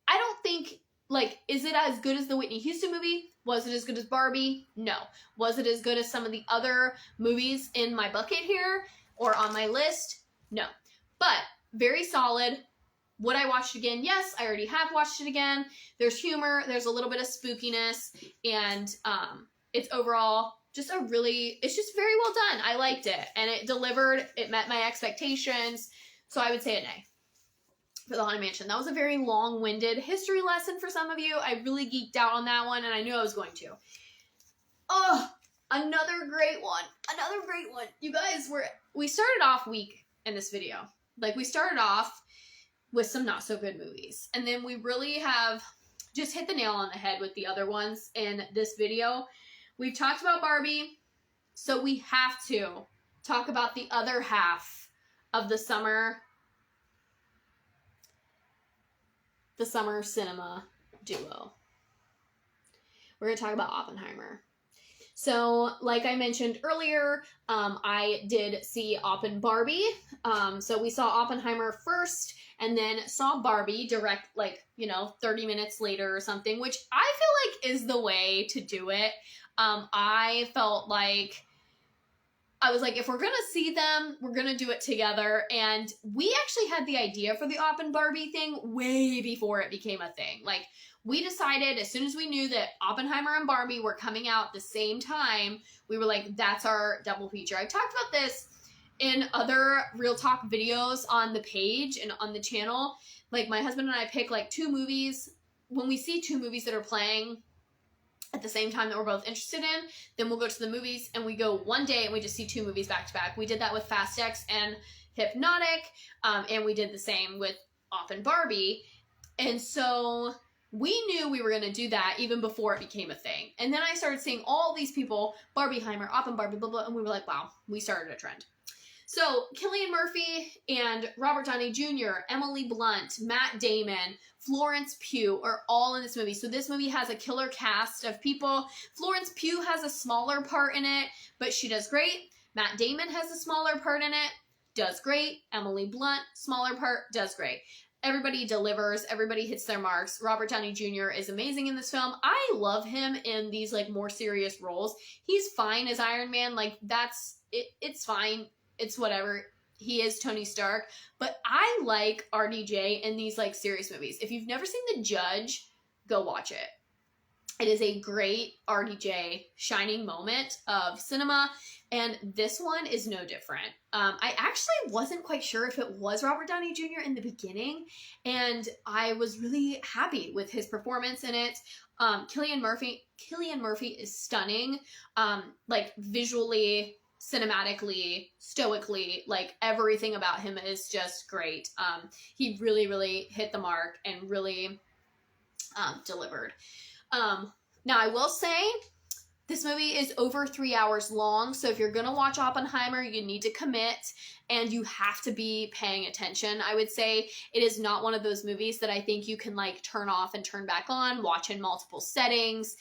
I don't think, like, is it as good as the Whitney Houston movie? Was it as good as Barbie? No. Was it as good as some of the other movies in my bucket here or on my list? No. But very solid. Would I watch it again? Yes, I already have watched it again. There's humor, there's a little bit of spookiness, and it's overall just it's just very well done. I liked it, and it delivered. It met my expectations, so I would say an A for the Haunted Mansion. That was a very long-winded history lesson for some of you. I really geeked out on that one, and I knew I was going to. Oh, another great one. Another great one. You guys, we started off weak in this video. Like, we started off with some not so good movies, and then we really have just hit the nail on the head with the other ones in this video. We've talked about Barbie, so we have to talk about the other half of the summer cinema duo. We're going to talk about Oppenheimer. So, like I mentioned earlier, I did see Barbie. So we saw Oppenheimer first, and then saw Barbie direct, like, you know, 30 minutes later or something, which I feel like is the way to do it. I felt like, I was like, if we're going to see them, we're going to do it together. And we actually had the idea for the Barbie thing way before it became a thing. Like, we decided as soon as we knew that Oppenheimer and Barbie were coming out at the same time, we were like, that's our double feature. I've talked about this in other Real Talk videos on the page and on the channel. Like, my husband and I pick, like, 2 movies. When we see 2 movies that are playing at the same time that we're both interested in, then we'll go to the movies, and we go one day and we just see 2 movies back to back. We did that with Fast X and Hypnotic, and we did the same with Barbie. And so we knew we were going to do that even before it became a thing. And then I started seeing all these people, Barbieheimer, Barbie, blah, blah, and we were like, wow, we started a trend. So Cillian Murphy and Robert Downey Jr., Emily Blunt, Matt Damon, Florence Pugh are all in this movie. So this movie has a killer cast of people. Florence Pugh has a smaller part in it, but she does great. Matt Damon has a smaller part in it, does great. Emily Blunt, smaller part, does great. Everybody delivers. Everybody hits their marks. Robert Downey Jr. is amazing in this film. I love him in these, like, more serious roles. He's fine as Iron Man. Like, that's it. It's fine. It's whatever. He is Tony Stark. But I like RDJ in these, like, serious movies. If you've never seen The Judge, go watch it. It is a great RDJ shining moment of cinema, and this one is no different. I actually wasn't quite sure if it was Robert Downey Jr. in the beginning, and I was really happy with his performance in it. Cillian Murphy is stunning, like, visually, cinematically, stoically, like, everything about him is just great. He really, really hit the mark and really delivered. Now I will say, this movie is over 3 hours long, so if you're gonna watch Oppenheimer, you need to commit, and you have to be paying attention. I would say it is not one of those movies that I think you can like turn off and turn back on, watch in multiple settings.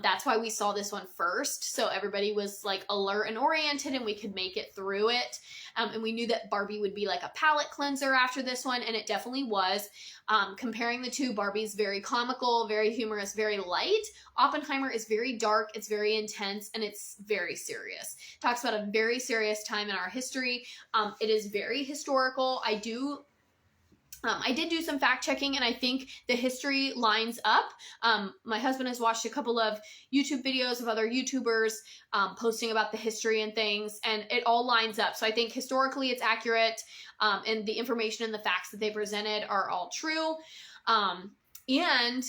That's why we saw this one first, so everybody was like alert and oriented and we could make it through it. And we knew that Barbie would be like a palate cleanser after this one, and it definitely was. Comparing the two, Barbie's very comical, very humorous, very light. Oppenheimer is very dark, it's very intense, and it's very serious. Talks about a very serious time in our history. It is very historical. I did do some fact checking, and I think the history lines up. My husband has watched a couple of YouTube videos of other YouTubers posting about the history and things, and it all lines up. So I think historically it's accurate, and the information and the facts that they presented are all true. And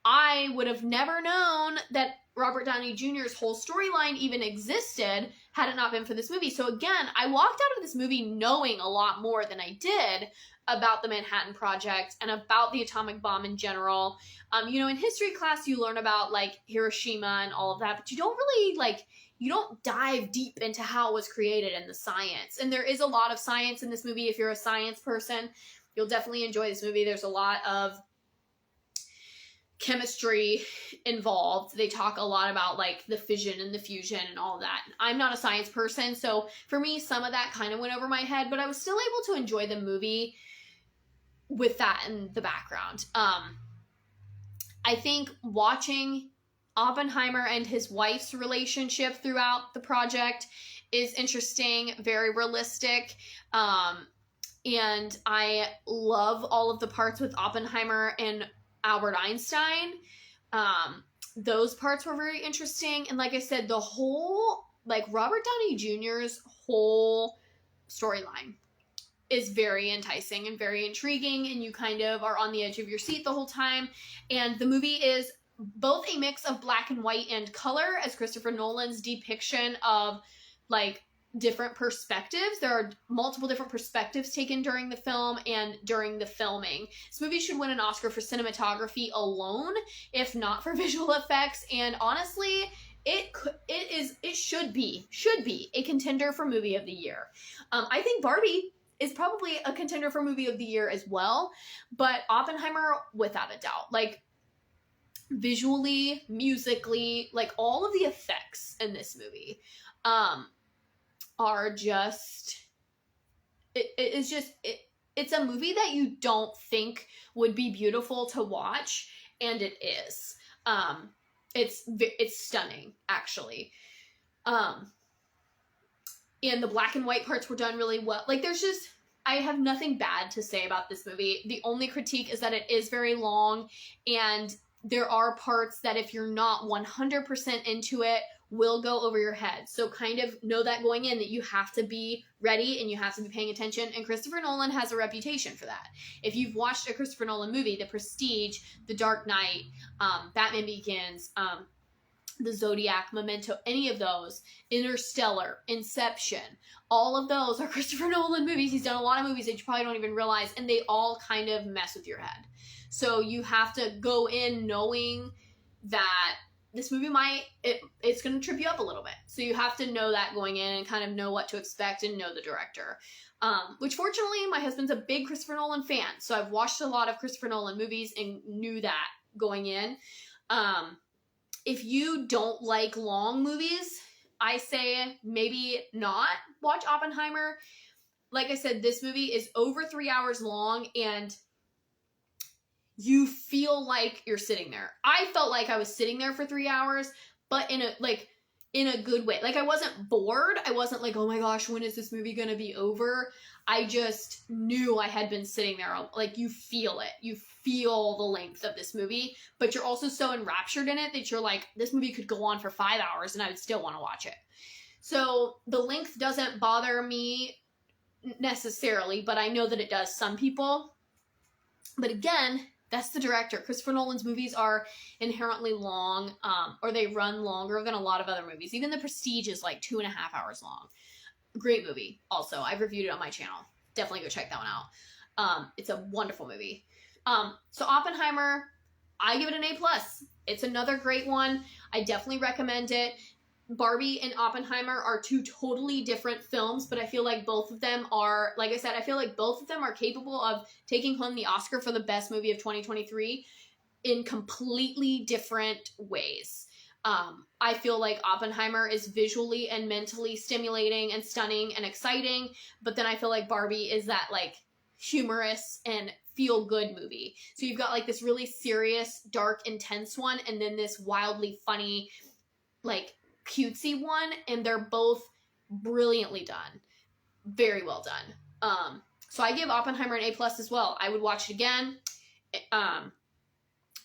I would have never known that Robert Downey Jr.'s whole storyline even existed had it not been for this movie. So again, I walked out of this movie knowing a lot more than I did about the Manhattan Project and about the atomic bomb in general. You know, in history class, you learn about like Hiroshima and all of that, but you don't really you don't dive deep into how it was created and the science. And there is a lot of science in this movie. If you're a science person, you'll definitely enjoy this movie. There's a lot of chemistry involved. They talk a lot about like the fission and the fusion and all that. I'm not a science person, so for me, some of that kind of went over my head, but I was still able to enjoy the movie with that in the background. I think watching Oppenheimer and his wife's relationship throughout the project is interesting, very realistic. And I love all of the parts with Oppenheimer and Albert Einstein. Those parts were very interesting. And like I said, the whole, like Robert Downey Jr.'s whole storyline is very enticing and very intriguing, and you kind of are on the edge of your seat the whole time. And the movie is both a mix of black and white and color, as Christopher Nolan's depiction of like different perspectives. There are multiple different perspectives taken during the film and during the filming. This movie should win an Oscar for cinematography alone, if not for visual effects. And honestly, it should be a contender for movie of the year. I think Barbie is probably a contender for movie of the year as well, but Oppenheimer, without a doubt, like visually, musically, like all of the effects in this movie, are just, it's a movie that you don't think would be beautiful to watch, and it is. It's stunning, actually. And the black and white parts were done really well. Like, I have nothing bad to say about this movie. The only critique is that it is very long, and there are parts that if you're not 100% into it, will go over your head. So kind of know that going in, that you have to be ready and you have to be paying attention. And Christopher Nolan has a reputation for that. If you've watched a Christopher Nolan movie, The Prestige, The Dark Knight, Batman Begins, The Zodiac, Memento, any of those, Interstellar, Inception, all of those are Christopher Nolan movies. He's done a lot of movies that you probably don't even realize, and they all kind of mess with your head. So you have to go in knowing that this movie it's going to trip you up a little bit. So you have to know that going in and kind of know what to expect and know the director. Which fortunately, my husband's a big Christopher Nolan fan. So I've watched a lot of Christopher Nolan movies and knew that going in. If you don't like long movies, I say maybe not watch Oppenheimer. Like I said, this movie is over 3 hours long, and you feel like you're sitting there. I felt like I was sitting there for 3 hours, but in a good way. Like, I wasn't bored. I wasn't like, oh my gosh, when is this movie going to be over? I just knew I had been sitting there. Like, you feel it. You feel the length of this movie, but you're also so enraptured in it that you're like, this movie could go on for 5 hours and I would still want to watch it. So the length doesn't bother me necessarily, but I know that it does some people. But again, that's the director. Christopher Nolan's movies are inherently long, or they run longer than a lot of other movies. Even The Prestige is like 2.5 hours long. Great movie. Also, I've reviewed it on my channel. Definitely go check that one out. It's a wonderful movie. So Oppenheimer, I give it an A+. It's another great one. I definitely recommend it. Barbie and Oppenheimer are two totally different films, but I feel like both of them are, like I said, I feel like both of them are capable of taking home the Oscar for the best movie of 2023 in completely different ways. I feel like Oppenheimer is visually and mentally stimulating and stunning and exciting, but then I feel like Barbie is that like humorous and feel-good movie. So you've got like this really serious, dark, intense one, and then this wildly funny, like cutesy one, and they're both brilliantly done. Very well done. So I give Oppenheimer an A+ as well. I would watch it again.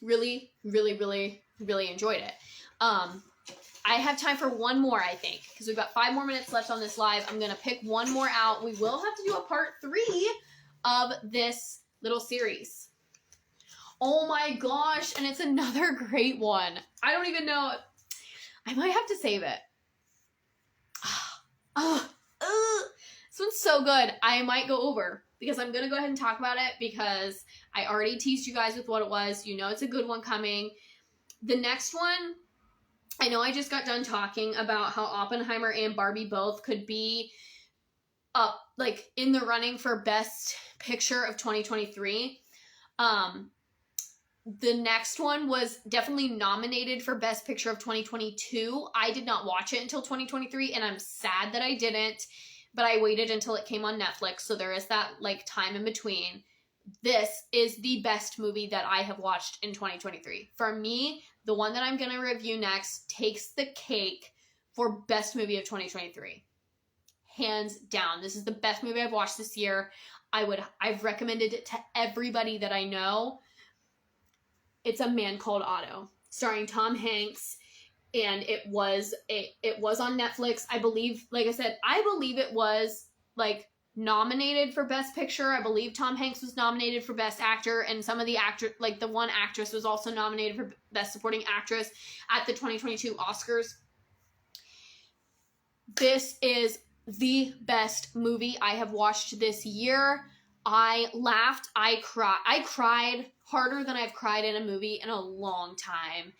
Really, really, really, really enjoyed it. I have time for one more, I think, because we've got 5 more minutes left on this live. I'm going to pick one more out. We will have to do a part 3 of this little series. Oh my gosh, and it's another great one. I don't even know. I might have to save it. This one's so good. I might go over because I'm going to go ahead and talk about it because I already teased you guys with what it was. You know it's a good one coming. The next one, I know I just got done talking about how Oppenheimer and Barbie both could be like in the running for Best Picture of 2023. The next one was definitely nominated for Best Picture of 2022. I did not watch it until 2023, and I'm sad that I didn't, but I waited until it came on Netflix, so there is that like time in between. This is the best movie that I have watched in 2023. For me, the one that I'm going to review next takes the cake for Best Movie of 2023. Hands down. This is the best movie I've watched this year. I've recommended it to everybody that I know. It's A Man Called Otto, starring Tom Hanks, and it was on Netflix. I believe, like I said, I believe it was like nominated for Best Picture. I believe Tom Hanks was nominated for Best Actor, and some of the actor, like the one actress was also nominated for Best Supporting Actress at the 2022 Oscars. This is the best movie I have watched this year. I laughed, I cried harder than I've cried in a movie in a long time.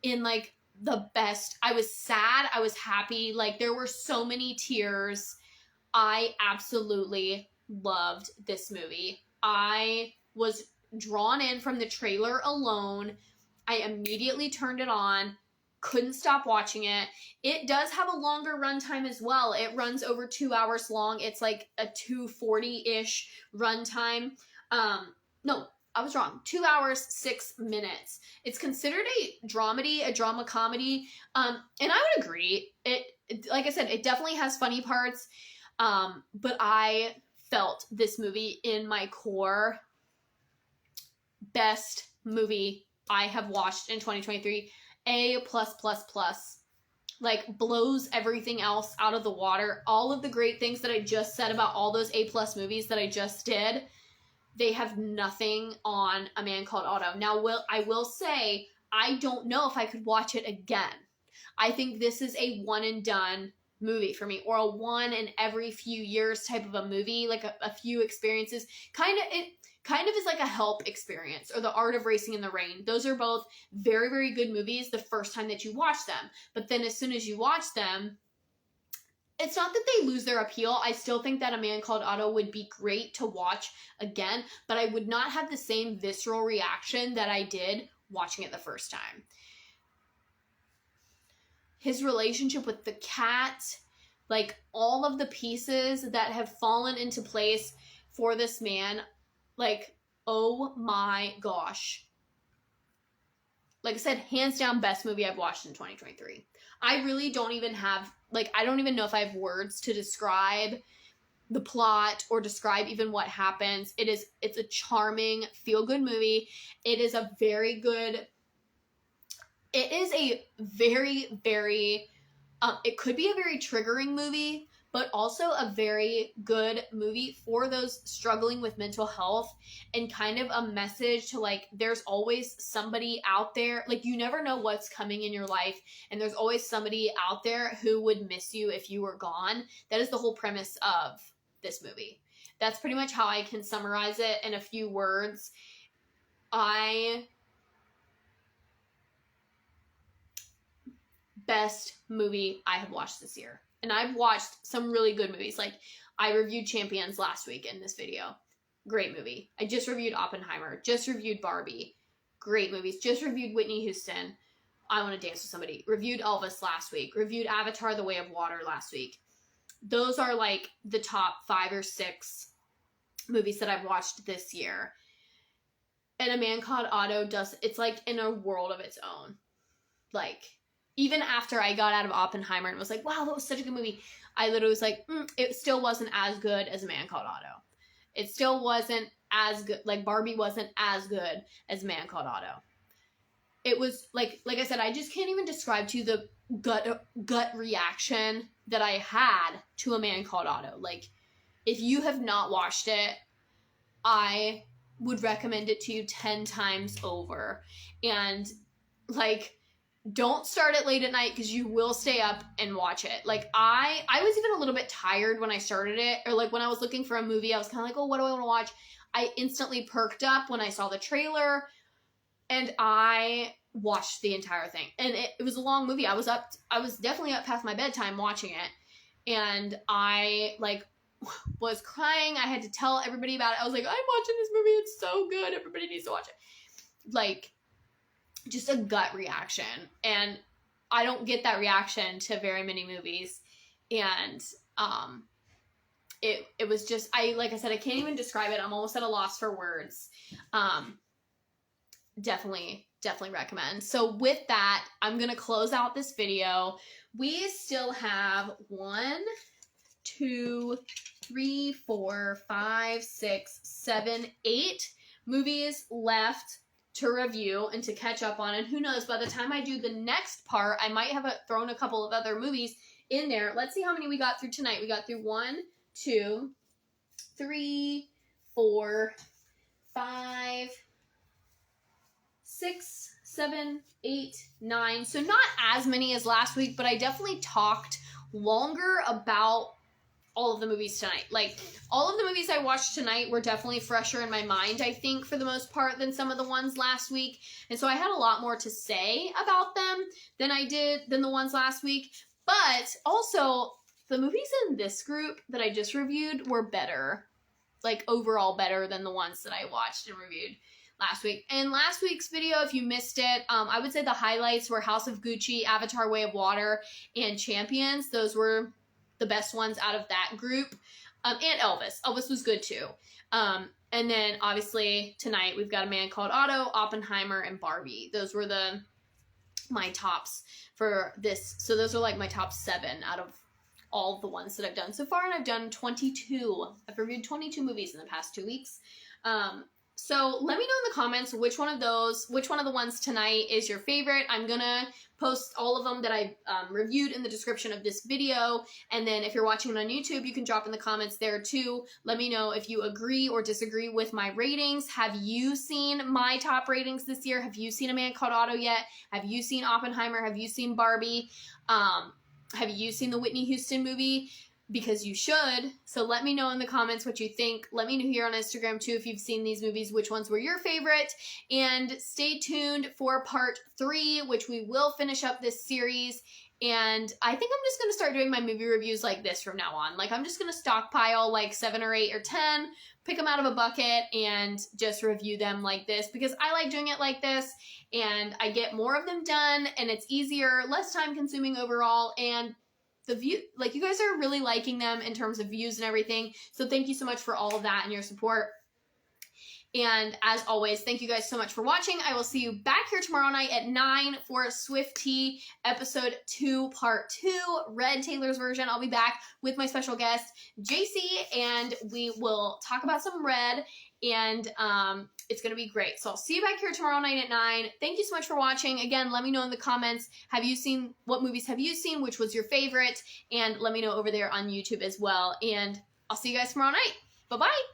In like the best, I was sad, I was happy, like there were so many tears. I absolutely loved this movie. I was drawn in from the trailer alone. I immediately turned it on, couldn't stop watching it. It does have a longer runtime as well. It runs over 2 hours long. It's like a 2:40-ish runtime. No, I was wrong. 2 hours, 6 minutes. It's considered a dramedy, a drama comedy. And I would agree. It, like I said, it definitely has funny parts. But I felt this movie in my core. Best movie I have watched in 2023. A+++. Like, blows everything else out of the water. All of the great things that I just said about all those A+ movies that I just did, they have nothing on A Man Called Otto. Now, I will say, I don't know if I could watch it again. I think this is a one and done movie for me, or a one in every few years type of a movie, like a few experiences. Kind of is like a Help experience, or The Art of Racing in the Rain. Those are both very, very good movies the first time that you watch them. But then as soon as you watch them, it's not that they lose their appeal. I still think that A Man Called Otto would be great to watch again, but I would not have the same visceral reaction that I did watching it the first time. His relationship with the cat, like all of the pieces that have fallen into place for this man, like, oh my gosh. Like I said, hands down best movie I've watched in 2023. I really don't even have, like, I don't even know if I have words to describe the plot or describe even what happens. It's a charming, feel-good movie. It is a very, very, it could be a very triggering movie, but also a very good movie for those struggling with mental health, and kind of a message to, like, there's always somebody out there. Like, you never know what's coming in your life, and there's always somebody out there who would miss you if you were gone. That is the whole premise of this movie. That's pretty much how I can summarize it in a few words. best movie I have watched this year. And I've watched some really good movies. Like, I reviewed Champions last week in this video. Great movie. I just reviewed Oppenheimer. Just reviewed Barbie. Great movies. Just reviewed Whitney Houston. I Want to Dance with Somebody. Reviewed Elvis last week. Reviewed Avatar: The Way of Water last week. Those are like the top 5 or 6 movies that I've watched this year. And A Man Called Otto it's like in a world of its own. Like, even after I got out of Oppenheimer and was like, wow, that was such a good movie, I literally was like, it still wasn't as good as A Man Called Otto. It still wasn't as good. Like, Barbie wasn't as good as A Man Called Otto. It was, like I said, I just can't even describe to you the gut reaction that I had to A Man Called Otto. Like, if you have not watched it, I would recommend it to you 10 times over. And, like, don't start it late at night because you will stay up and watch it. Like, I was even a little bit tired when I started it. Or, like, when I was looking for a movie, I was kind of like, oh, what do I want to watch? I instantly perked up when I saw the trailer. And I watched the entire thing. And it was a long movie. I was definitely up past my bedtime watching it. And I, like, was crying. I had to tell everybody about it. I was like, I'm watching this movie. It's so good. Everybody needs to watch it. Like, just a gut reaction. And I don't get that reaction to very many movies. And it was just, like I said, I can't even describe it. I'm almost at a loss for words. Definitely recommend. So with that, I'm going to close out this video. We still have 1, 2, 3, 4, 5, 6, 7, 8 movies left to review and to catch up on. And who knows, by the time I do the next part, I might have thrown a couple of other movies in there. Let's see how many we got through tonight. We got through 1, 2, 3, 4, 5, 6, 7, 8, 9. So not as many as last week, but I definitely talked longer about all of the movies tonight. Like, all of the movies I watched tonight were definitely fresher in my mind, I think, for the most part, than some of the ones last week. And so I had a lot more to say about them than the ones last week. But also, the movies in this group that I just reviewed were better. Like, overall better than the ones that I watched and reviewed last week. And last week's video, if you missed it, I would say the highlights were House of Gucci, Avatar: Way of Water, and Champions. Those were the best ones out of that group. And Elvis. Elvis was good too. And then obviously tonight we've got A Man Called Otto, Oppenheimer, and Barbie. Those were my tops for this. So those are like my top 7 out of all of the ones that I've done so far. And I've done 22. I've reviewed 22 movies in the past 2 weeks. So let me know in the comments which one of the ones tonight is your favorite. I'm gonna post all of them that I reviewed in the description of this video. And then if you're watching it on YouTube, you can drop in the comments there too. Let me know if you agree or disagree with my ratings. Have you seen my top ratings this year? Have you seen A Man Called Otto yet? Have you seen Oppenheimer? Have you seen Barbie? Have you seen the Whitney Houston movie? Because you should. So let me know in the comments what you think. Let me know here on Instagram too if you've seen these movies, which ones were your favorite. And stay tuned for part 3, which we will finish up this series. And I think I'm just going to start doing my movie reviews like this from now on. Like, I'm just going to stockpile like 7 or 8 or 10, pick them out of a bucket, and just review them like this. Because I like doing it like this, and I get more of them done, and it's easier, less time consuming overall, and the view, like, you guys are really liking them in terms of views and everything. So thank you so much for all of that and your support. And as always, thank you guys so much for watching. I will see you back here tomorrow night at 9 for Swift Tea episode 2, part 2, Red Taylor's version. I'll be back with my special guest, JC, and we will talk about some Red, and it's going to be great. So I'll see you back here tomorrow night at 9. Thank you so much for watching. Again, let me know in the comments, what movies have you seen? Which was your favorite? And let me know over there on YouTube as well. And I'll see you guys tomorrow night. Bye-bye.